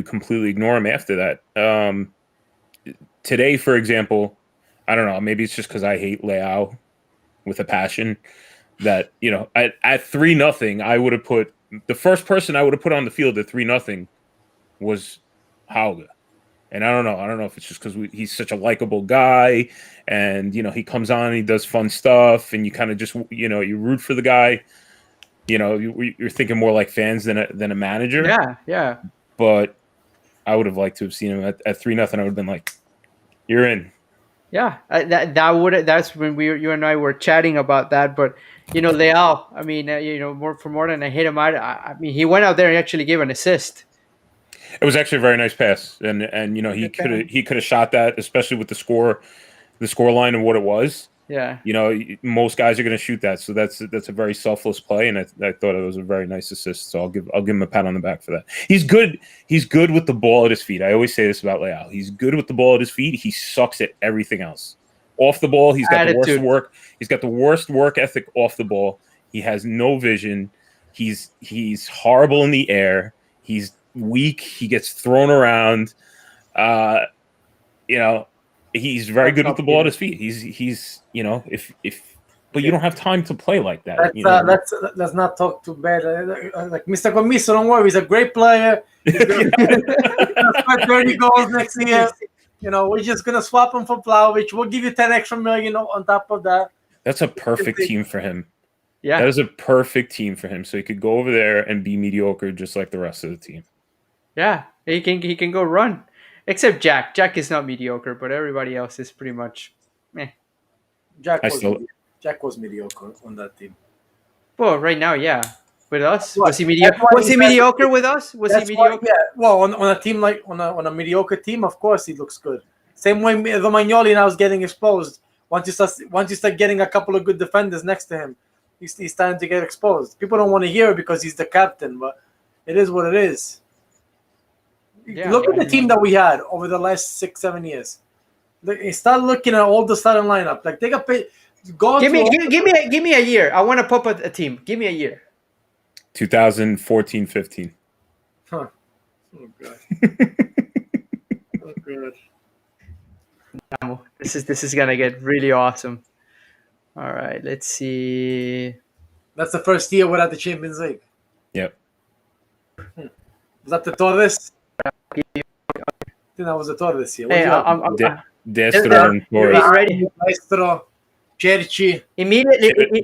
completely ignore him after that? Today, for example, I don't know. Maybe it's just because I hate Leao with a passion. That at 3-0, I would have put the first person I would have put on the field at 3-0 was Hauge. And I don't know. I don't know if it's just because he's such a likable guy, and he comes on, and he does fun stuff, and you kind of just you root for the guy. You're thinking more like fans than a manager.
Yeah.
But I would have liked to have seen him at 3-0. I would have been like, "You're in."
Yeah, that's when you and I were chatting about that. But Leal, I mean, more than I hit him out. I mean, he went out there and actually gave an assist.
It was actually a very nice pass, and he could have shot that, especially with the score line and what it was.
Yeah,
most guys are going to shoot that, so that's a very selfless play, and I thought it was a very nice assist. So I'll give him a pat on the back for that. He's good. He's good with the ball at his feet. I always say this about Leao. He's good with the ball at his feet. He sucks at everything else. Off the ball, he's got the worst work. He's got the worst work ethic off the ball. He has no vision. He's horrible in the air. He's weak. He gets thrown around. He's very good with the ball at his feet. He's but you don't have time to play like that.
Let's not talk too bad. Like Mr. Commisso, don't worry. He's a great player. He's gonna score 30 goals next year. We're just gonna swap him for Vlahovic. We'll give you 10 extra million on top of that.
That's a perfect team for him.
Yeah,
that is a perfect team for him. So he could go over there and be mediocre just like the rest of the team.
Yeah, he can go run. Except Jack. Jack is not mediocre, but everybody else is pretty much meh.
Jack was mediocre on that team.
Well, right now, yeah. With us, was he mediocre? Was he mediocre with us? Was he mediocre?
Yeah. Well, on a team like on a mediocre team, of course he looks good. Same way Romagnoli now is getting exposed. Once you start getting a couple of good defenders next to him, he's starting to get exposed. People don't want to hear it because he's the captain, but it is what it is. Yeah, look at the team that we had over the last 6-7 years. Start looking at all the starting lineup. Like they got paid. Give
me a year. I want to pop a team. Give me a year.
2014-15.
Huh. Oh god. Oh god.
This is gonna get really awesome. All right, let's see.
That's the first year without the Champions League.
Yep.
Was that the Torres? I think that was the Torres year.
Hey,
Destro and Torres.
Ready?
Maestro, Cerci.
Immediately.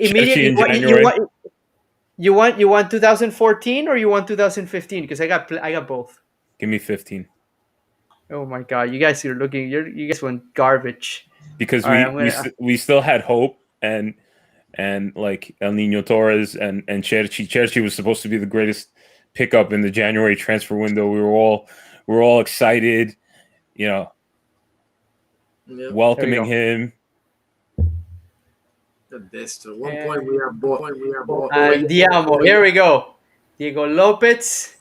You want 2014 or you want 2015? Because I got both.
Give me 15.
Oh my god, you guys are looking. You guys want garbage.
Because we still had hope and like El Nino Torres and Cerci. Cerci was supposed to be the greatest pickup in the January transfer window. We were all excited, welcoming him.
At one point we are both.
Andiamo. Here we go. Diego Lopez,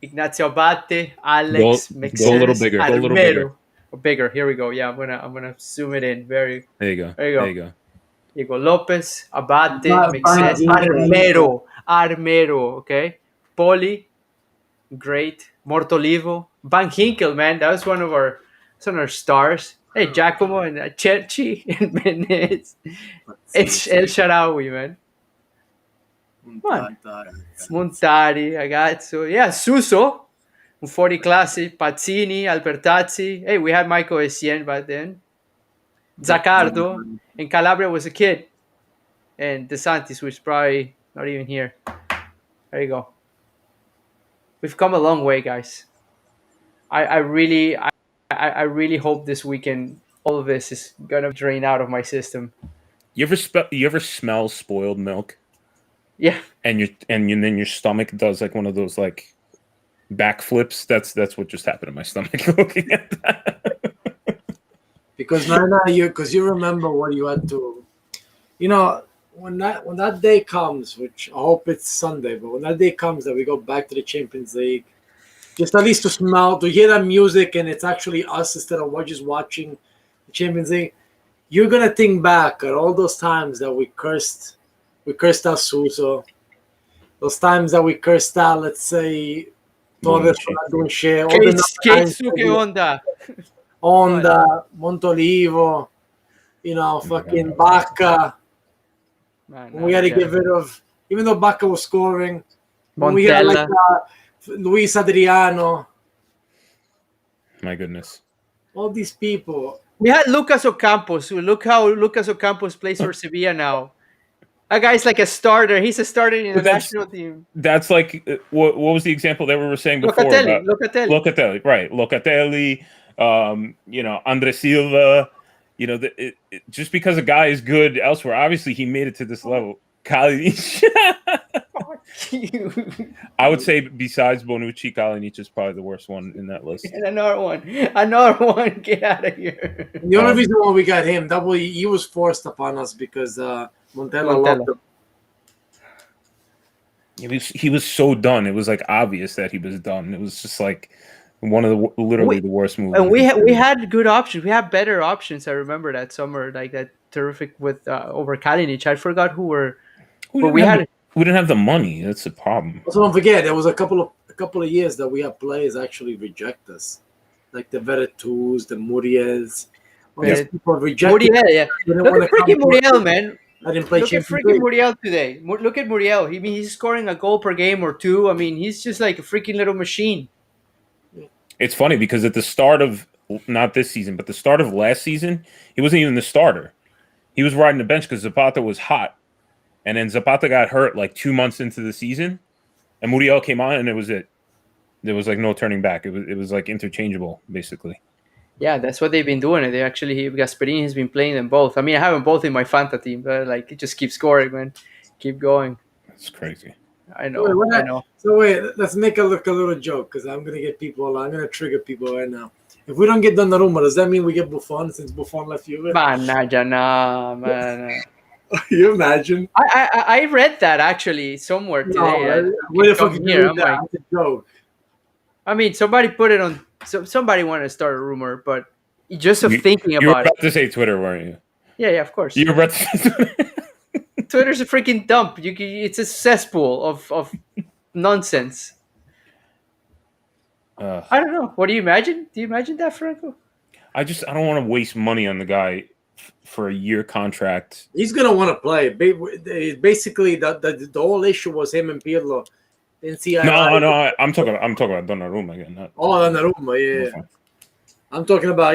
Ignacio Abate, Alex,
go a little bigger. Go a little bigger.
Bigger. Here we go. Yeah, I'm gonna zoom it in. There you go.
There you go.
Diego Lopez, Abate, Armero. Okay. Poli, great. Mortolivo, Van Ginkel, man, that was one of our stars. Hey, Giacomo and Cerci and Menez. It's El Shaarawy, man. Montari, ragazzo. Yeah, Suso, un fuori classe, Pazzini, Albertazzi. Hey, we had Michael Essien back then. Zaccardo. And Calabria was a kid. And DeSantis was probably not even here. There you go. We've come a long way, guys. I really hope this weekend all of this is gonna drain out of my system.
You ever smell spoiled milk?
Yeah.
And then your stomach does like one of those like backflips. That's what just happened to my stomach looking at that.
Because you remember what you had to, when that day comes, which I hope it's Sunday, but when that day comes that we go back to the Champions League, just at least to hear that music and it's actually us instead of we're just watching the Champions League, you're gonna think back at all those times that we cursed out Suso, those times that we cursed out, let's say, Torres for not doing shit, Honda, Montolivo, fucking Bacca. We had to get rid of, even though Bacca was scoring, we had like Luis Adriano.
My goodness.
All these people.
We had Lucas Ocampos. Look how Lucas Ocampos plays for Sevilla now. That guy's like a starter. He's a starter in the
But that's-
national team.
That's like what was the example that we were saying before?
Locatelli.
Locatelli, right? Locatelli, Andre Silva. Just because a guy is good elsewhere, obviously he made it to this level. Kalinic. I would say besides Bonucci, Kalinic is probably the worst one in that list.
And another one. Get out of here.
The only reason why we got him, he was forced upon us because Montella loved him.
He was so done. It was like obvious that he was done. It was just like one of the literally the worst moves.
And we had good options. We had better options. I remember that summer, like that terrific with over Kalinic. I forgot who were. But we
didn't have the money. That's the problem.
Also, don't forget there was a couple of years that we had players actually reject us, like the Veretus, the Muriels. People rejected.
Muriel, yeah. Look at freaking Muriel, man.
I didn't play.
Look at freaking Muriel today. Look at Muriel. He's scoring a goal per game or two. I mean, he's just like a freaking little machine.
It's funny because at the start of not this season, but the start of last season, he wasn't even the starter. He was riding the bench because Zapata was hot. And then Zapata got hurt like 2 months into the season, and Muriel came on, and it was it. There was like no turning back. It was like interchangeable, basically.
Yeah, that's what they've been doing. Gasperini has been playing them both. I mean, I have them both in my Fanta team, but like it just keeps scoring, man. Keep going.
That's crazy.
I know. I know.
So wait, let's make a little joke because I'm gonna trigger people right now. If we don't get Donnarumma, does that mean we get Buffon since Buffon left Juve?
Man.
You imagine?
I read that actually somewhere today.
Where the fuck did you read that? It's a joke.
I mean, somebody put it on. Somebody wanted to start a rumor, but just thinking about it.
You were about to say Twitter, weren't you?
Yeah, of course.
You were about to say Twitter.
Twitter's a freaking dump. It's a cesspool of nonsense. I don't know. What do you imagine? Do you imagine that, Franco?
I don't want to waste money on the guy for a year contract.
He's gonna want to play. Basically, the whole issue was him and Pirlo.
No. I'm talking about Donnarumma again.
Donnarumma, yeah. I'm talking about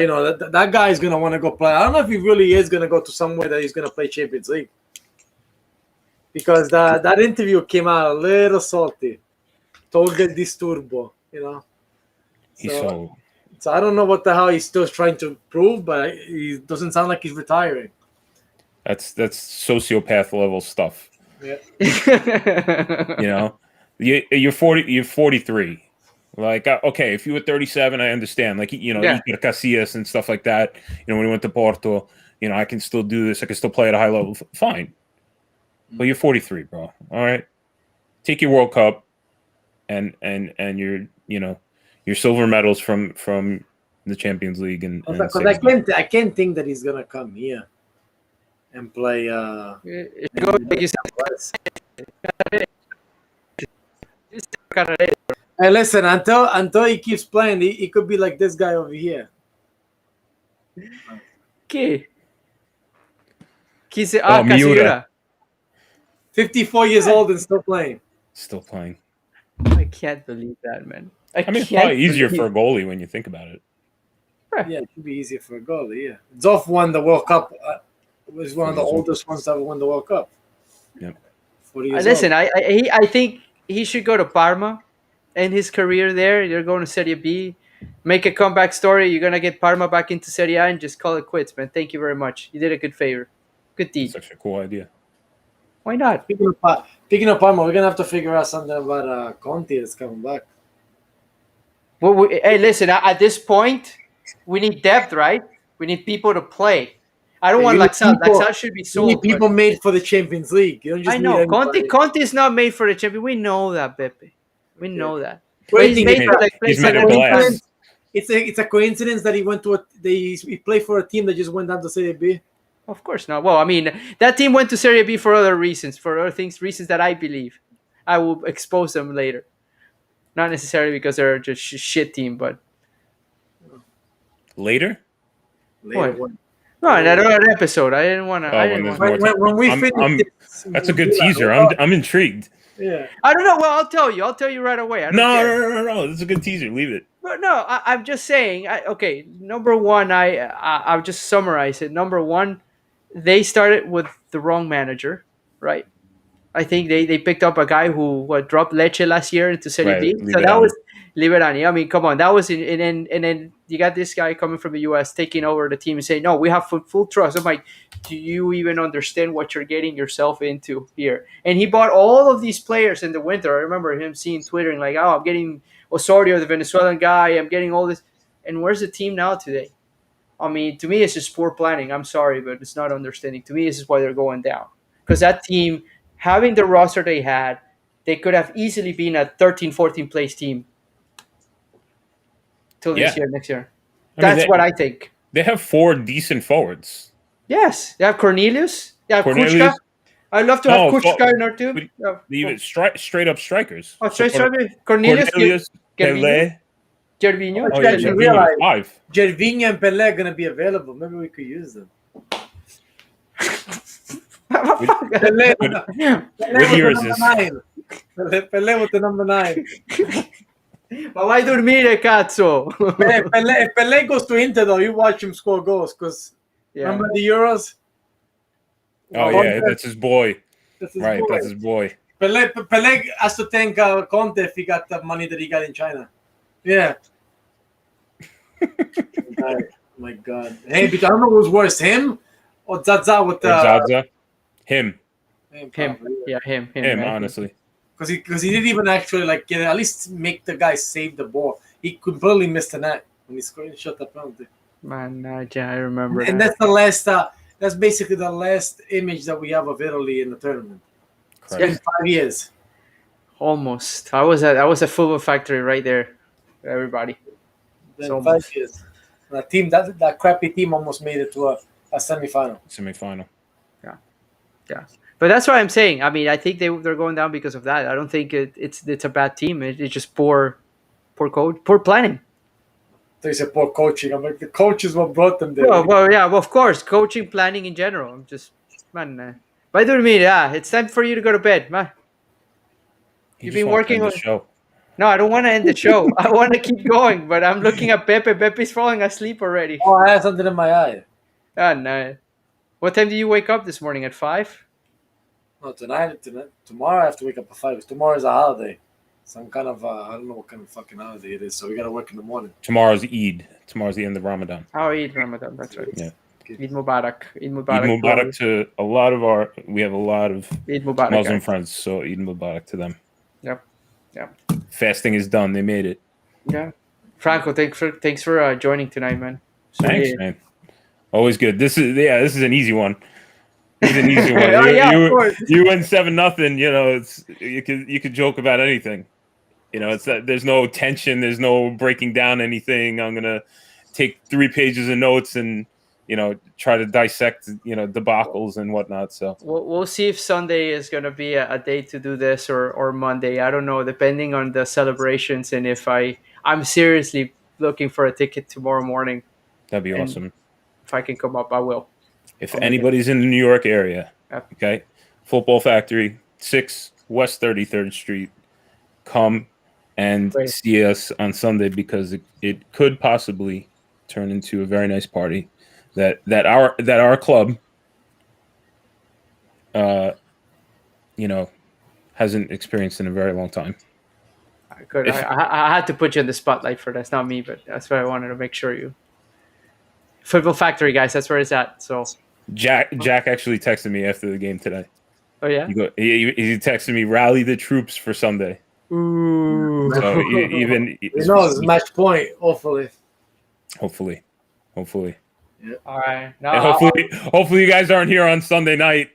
that guy is gonna want to go play. I don't know if he really is gonna go to somewhere that he's gonna play Champions League because that interview came out a little salty. Tolga Disturbo, So I don't know what the hell he's still trying to prove, but he doesn't sound like he's retiring.
That's sociopath level stuff.
Yeah.
You're 40. You're 43. Like, okay, if you were 37, I understand. Like, Iker Casillas and stuff like that. When he went to Porto, I can still do this. I can still play at a high level. Fine. But you're 43, bro. All right. Take your World Cup, and your silver medals from the Champions League and
I can't think that he's gonna come here and play. Hey, listen, until he keeps playing, he could be like this guy over here.
Okay. Miura.
54 years old and still playing.
Still playing.
I can't believe that, man.
It's probably easier for a goalie when you think about it.
Yeah, it should be easier for a goalie, yeah. Zoff won the World Cup. Was one of the oldest ones to ever win the World Cup.
Yeah.
Listen, I think he should go to Parma, end his career there. You're going to Serie B, make a comeback story. You're gonna get Parma back into Serie A and just call it quits, man. Thank you very much. You did a good favor. Good deed.
That's actually a cool idea.
Why not?
Speaking of Parma, we're gonna have to figure out something about Conte that's coming back.
Well, hey, listen. At this point, we need depth, right? We need people to play. I don't want Laxalt. Laxalt should be sold.
You need people made for the Champions League. You don't just
I know. Conte is not made for the Champions. We know that, Pepe. We know that.
He's
made of glass.
It's a coincidence that he went to he played for a team that just went down to Serie B.
Of course not. Well, I mean, that team went to Serie B for other reasons, reasons that I believe. I will expose them later. Not necessarily because they're just shit team, but
later.
No, in another episode. I didn't want to.
When we finish,
that's a good teaser. I'm intrigued.
Yeah.
I don't know. Well, I'll tell you. I'll tell you right away.
No. That's a good teaser. Leave it.
But no, I'm just saying. Okay, number one, I'll just summarize it. Number one, they started with the wrong manager, right? I think they picked up a guy who dropped Lecce last year into Serie
Right,
B.
leave
So
it
that
on.
was Liberani. I mean, come on, that was and then you got this guy coming from the U.S. taking over the team and saying, "No, we have full trust." I'm like, do you even understand what you're getting yourself into here? And he bought all of these players in the winter. I remember him seeing twittering like, "Oh, I'm getting Osorio, the Venezuelan guy. I'm getting all this." And where's the team now today? I mean, to me, it's just poor planning. I'm sorry, but it's not understanding. To me, this is why they're going down. Because that team, having the roster they had, they could have easily been a 13, 14 place team till this
Yeah.
year, next year.
I mean,
That's what I think.
they have 4 decent forwards.
Yes, they have Cornelius. They have Kuchka.
Cornelius.
I'd love to have
No,
Kuchka in our team.
Even straight up strikers.
Oh,
So
Cornelius,
Cornelius,
Gervinho,
Pele.
Gervinho.
Oh, yeah,
Gervinho.
Gervinho,
Realize-
5.
Gervinho and Pelé are gonna be available. Maybe we could use them. Pelé,
What year is this?
Pelé with the number 9.
Ma vai a dormire, cazzo!
If Pelé goes to Inter, though, you watch him score goals. Because
Yeah.
remember the Euros?
Oh, yeah, that's his boy.
That's his
Right,
boy.
that's his boy.
Pelé has to thank Conte if he got the money that he got in China. Yeah. Oh my God. Hey, but I don't know who's worse, him or Zaza with the
Zaza. Him,
Him. Yeah, him.
honestly.
because he didn't even actually like get at least make the guy save the ball. He completely missed the net when he scored and shot the penalty.
Man, yeah, I remember
And
that.
that's the last. That's basically the last image that we have of Italy in the tournament. It's been
Correct.
5 years.
Almost. I was a football factory right there. Everybody.
Been
So
5
much.
years. That team, that crappy team, almost made it to a semifinal.
Semifinal.
Yeah. But that's what I'm saying. I mean, I think they're going down because of that. I don't think it's a bad team. It's just poor coach, poor planning.
They say poor coaching. I'm like, the coach is what brought them there.
Well, of course, coaching, planning in general. I'm just man. By the way, yeah, it's time for you to go to bed, man.
He
You've
just
been
wants to
working
end the
on-
show.
No, I don't want to end the show. I want to keep going, but I'm looking at Pepe. Pepe's falling asleep already.
Oh, I had something in my eye.
Ah, no. What time did you wake up this morning? At 5?
No, tonight, tomorrow I have to wake up at 5. Tomorrow is a holiday. Some kind of, I don't know what kind of fucking holiday it is, so we got to work in the morning.
Tomorrow's Eid. Tomorrow's the end of Ramadan.
Oh, Eid Ramadan. That's right.
Yeah.
Eid Mubarak. Eid
Eid
Mubarak.
Mubarak to a lot of we have a lot of
Eid Mubarak.
Muslim
guys.
friends, so Eid Mubarak to them.
Yep.
Fasting is done. They made it.
Yeah. Franco, thanks for joining tonight, man. So,
Thanks,
yeah.
man. Always good. This is an easy one. This is an easy one.
Oh, yeah, of course.
You win 7-0. You know, you could joke about anything. You know, there's no tension. There's no breaking down anything. I'm gonna take 3 pages of notes and try to dissect debacles and whatnot. So
We'll see if Sunday is going to be a day to do this or Monday. I don't know, depending on the celebrations and if I'm seriously looking for a ticket tomorrow morning.
that'd be
And
awesome.
If I can come up, I will.
If anybody's in the New York area,
Yep.
okay, Football Factory, 6 West 33rd Street, come and
Great.
see us on Sunday because it could possibly turn into a very nice party that our club, hasn't experienced in a very long time.
Good.
If-
I had to put you in the spotlight for this. Not me, but that's what I wanted to make sure you. Football Factory, guys. That's where it's at. So.
Jack actually texted me after the game today.
Oh yeah.
He texted me, rally the troops for Sunday.
Ooh.
So even
You know, it's match point, hopefully.
hopefully.
All right. No,
And hopefully you guys aren't here on Sunday night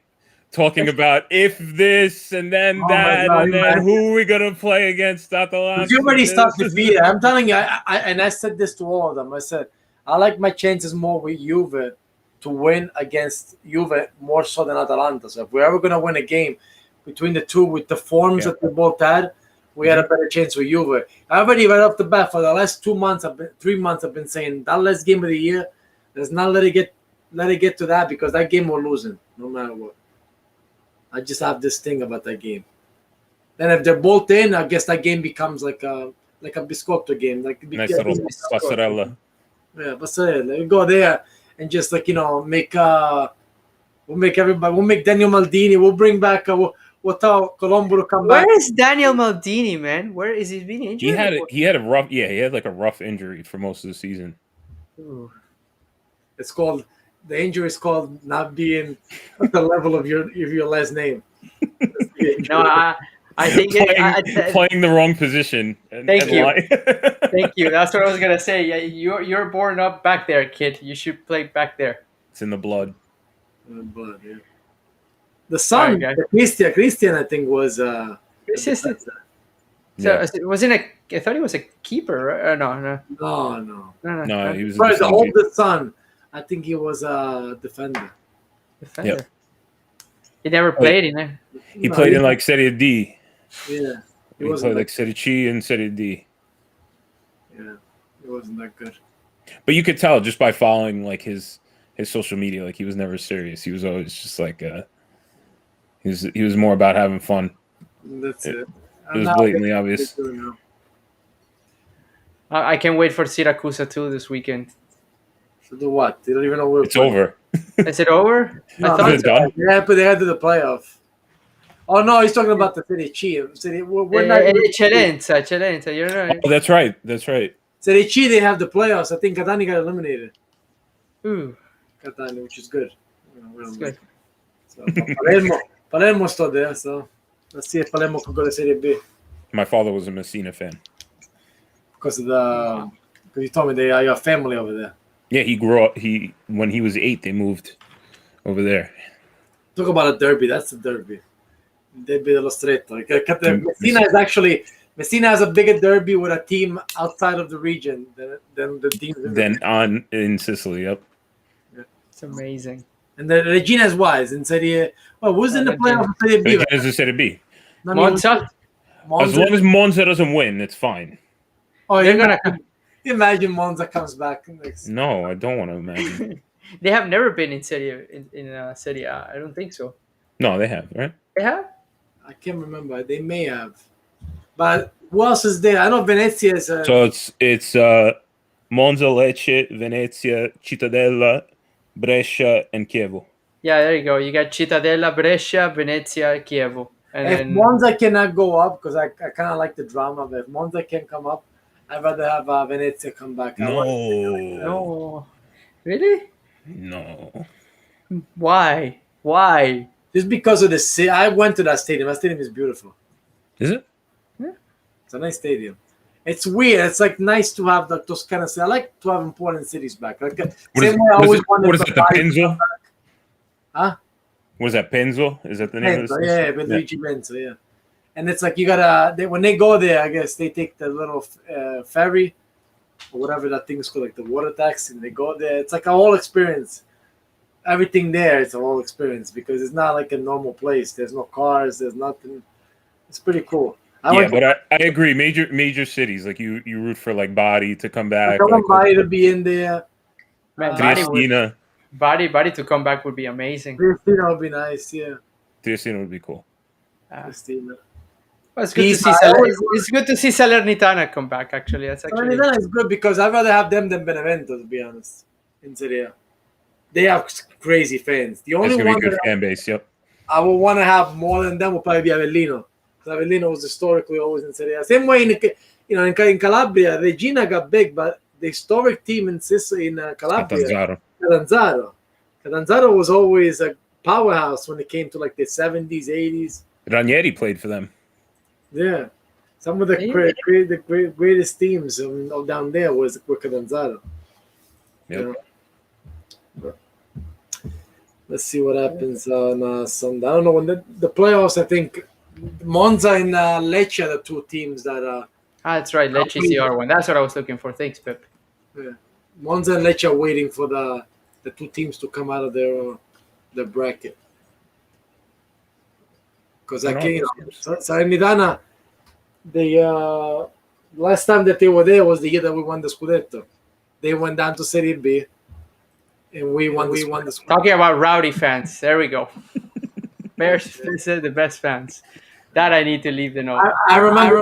talking about if this and then
Oh my
that
God,
and then
man.
who we gonna play against Atalanta.
You already
This-
start defeated. I'm telling you, I said this to all of them. I said, I like my chances more with Juve to win against Juve more so than Atalanta. So if we're ever going to win a game between the two with the forms
Yeah.
that they both had, we had a better chance with Juve. I already right off the bat for the last 3 months, I've been saying that last game of the year, let's not let it get to that because that game we're losing no matter what. I just have this thing about that game. Then if they're both in, I guess that game becomes like like a biscotto game, like
Nice little passerella.
Yeah, passerella. You go there and just like we'll make everybody. We'll make Daniel Maldini. We'll bring back. We'll tell Colombo to come back.
Where is Daniel Maldini, man? Where is he being injured?
He had like a rough injury for most of the season.
Ooh.
It's called the injury is called not being at the level of your last name.
No, I think
playing the wrong position.
Thank you. Thank you. That's what I was gonna say. Yeah, you're born up back there, kid. You should play back there.
It's in the blood.
Yeah. The son,
Sorry,
Christian, I think was.
So wasn't I thought he was a keeper, right?
No.
He was
probably the oldest son. I think he was a defender.
Defender. He never played in there.
He played in like Serie D.
Yeah.
He played like Serie C and Serie D.
Yeah, it wasn't that good.
But you could tell just by following like his social media, like he was never serious. He was always just like he was more about having fun.
That's it.
It was blatantly obvious.
I can't wait for Syracuse too this weekend.
So do what? They don't even know where
it's over.
Is it over?
No,
I thought
it's done.
Yeah, but they had to the playoff. Oh no, he's talking about the Serie C. We're not.
Eccellenza. You're right.
Oh, that's right.
Serie C, they have the playoffs. I think Catania got eliminated.
Ooh,
Catania, which is good.
that's good.
So, Palermo's still there. So let's see if Palermo can go to Serie B.
My father was a Messina fan.
Because you told me they are your family over there.
Yeah, he grew up. When he was 8, they moved over there.
Talk about a derby. That's a derby. Derby dello Stretto. Messina has a bigger derby with a team outside of the region than the team.
In Sicily. Yep.
Yeah.
It's amazing.
And the Regina's wise in Serie. Well, who's in the playoff of Serie B?
Regina's in Serie B.
Monza.
As long as Monza doesn't win, it's fine.
Oh, imagine Monza comes back next.
No, I don't want to imagine.
They have never been in Serie A. I don't think so.
No, they have, right?
They have?
I can't remember. They may have. But who else is there? I know Venezia is.
So it's Monza, Lecce, Venezia, Cittadella, Brescia, and Chievo.
Yeah, there you go. You got Cittadella, Brescia, Venezia, Chievo. And
if
then
Monza cannot go up, because I kind of like the drama, but if Monza can come up, I'd rather have Venezia come back.
No. Really?
No.
Why?
Just because of the city. I went to that stadium. That stadium is beautiful.
Is it?
Yeah.
It's a nice stadium. It's weird. It's like nice to have those kind of cities. I like to have important cities back. Like
what is it, the Penzo?
Huh?
What is that, Penzo? Is that the name of this?
Yeah, Luigi Penzo, yeah. And it's like you gotta, when they go there, I guess they take the little ferry or whatever that thing is called, like the water taxi, and they go there. It's like a whole experience. Everything there is a whole experience because it's not like a normal place. There's no cars. There's nothing. It's pretty cool.
I agree. Major cities, like you root for like Bari to come back.
I want Bari to be in there.
Man, Bari to come back would be amazing.
Triestina would be nice, yeah.
Triestina would be cool.
Triestina.
Well, it's good to see Salernitana come back. Actually,
Salernitana is good because I'd rather have them than Benevento, to be honest. In Serie A, they have crazy fans. The only one
good fan base. Yep.
I would want to have more than them would probably be Avellino. Avellino was historically always in Serie A. Same way in Calabria, Regina got big, but the historic team in Sicily, in Calabria, Catanzaro was always a powerhouse when it came to like the 70s, 80s.
Ranieri played for them.
Yeah, some of the greatest teams down there were Catanzaro.
Yep.
Yeah. Let's see what happens on Sunday. I don't know when the playoffs. I think Monza and Lecce are the two teams that.
That's right. Lecce is the other one. That's what I was looking for. Thanks, Pep.
Yeah. Monza and Lecce are waiting for the two teams to come out of their bracket. Because Salernitana, the last time that they were there was the year that we won the Scudetto. They went down to Serie B, and we won the Scudetto.
Talking about rowdy fans, there we go. Bears the best fans. That I need to leave the note.
I remember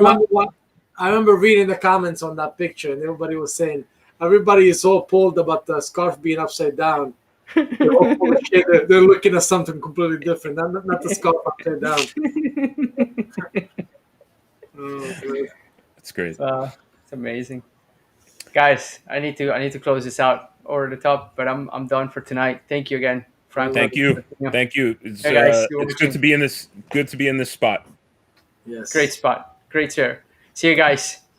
I remember reading the comments on that picture, and everybody was saying everybody is so appalled about the scarf being upside down. They're all full of shit. They're looking at something completely different, not the scarf upside down. Oh, good.
That's great.
It's amazing, guys. I need to close this out over the top, but I'm done for tonight. Thank you again, Frank.
Thank you. Thank you. It's,
Hey, guys,
it's good to be in this. Good to be in this spot.
Yes.
Great spot. Great chair. See you guys.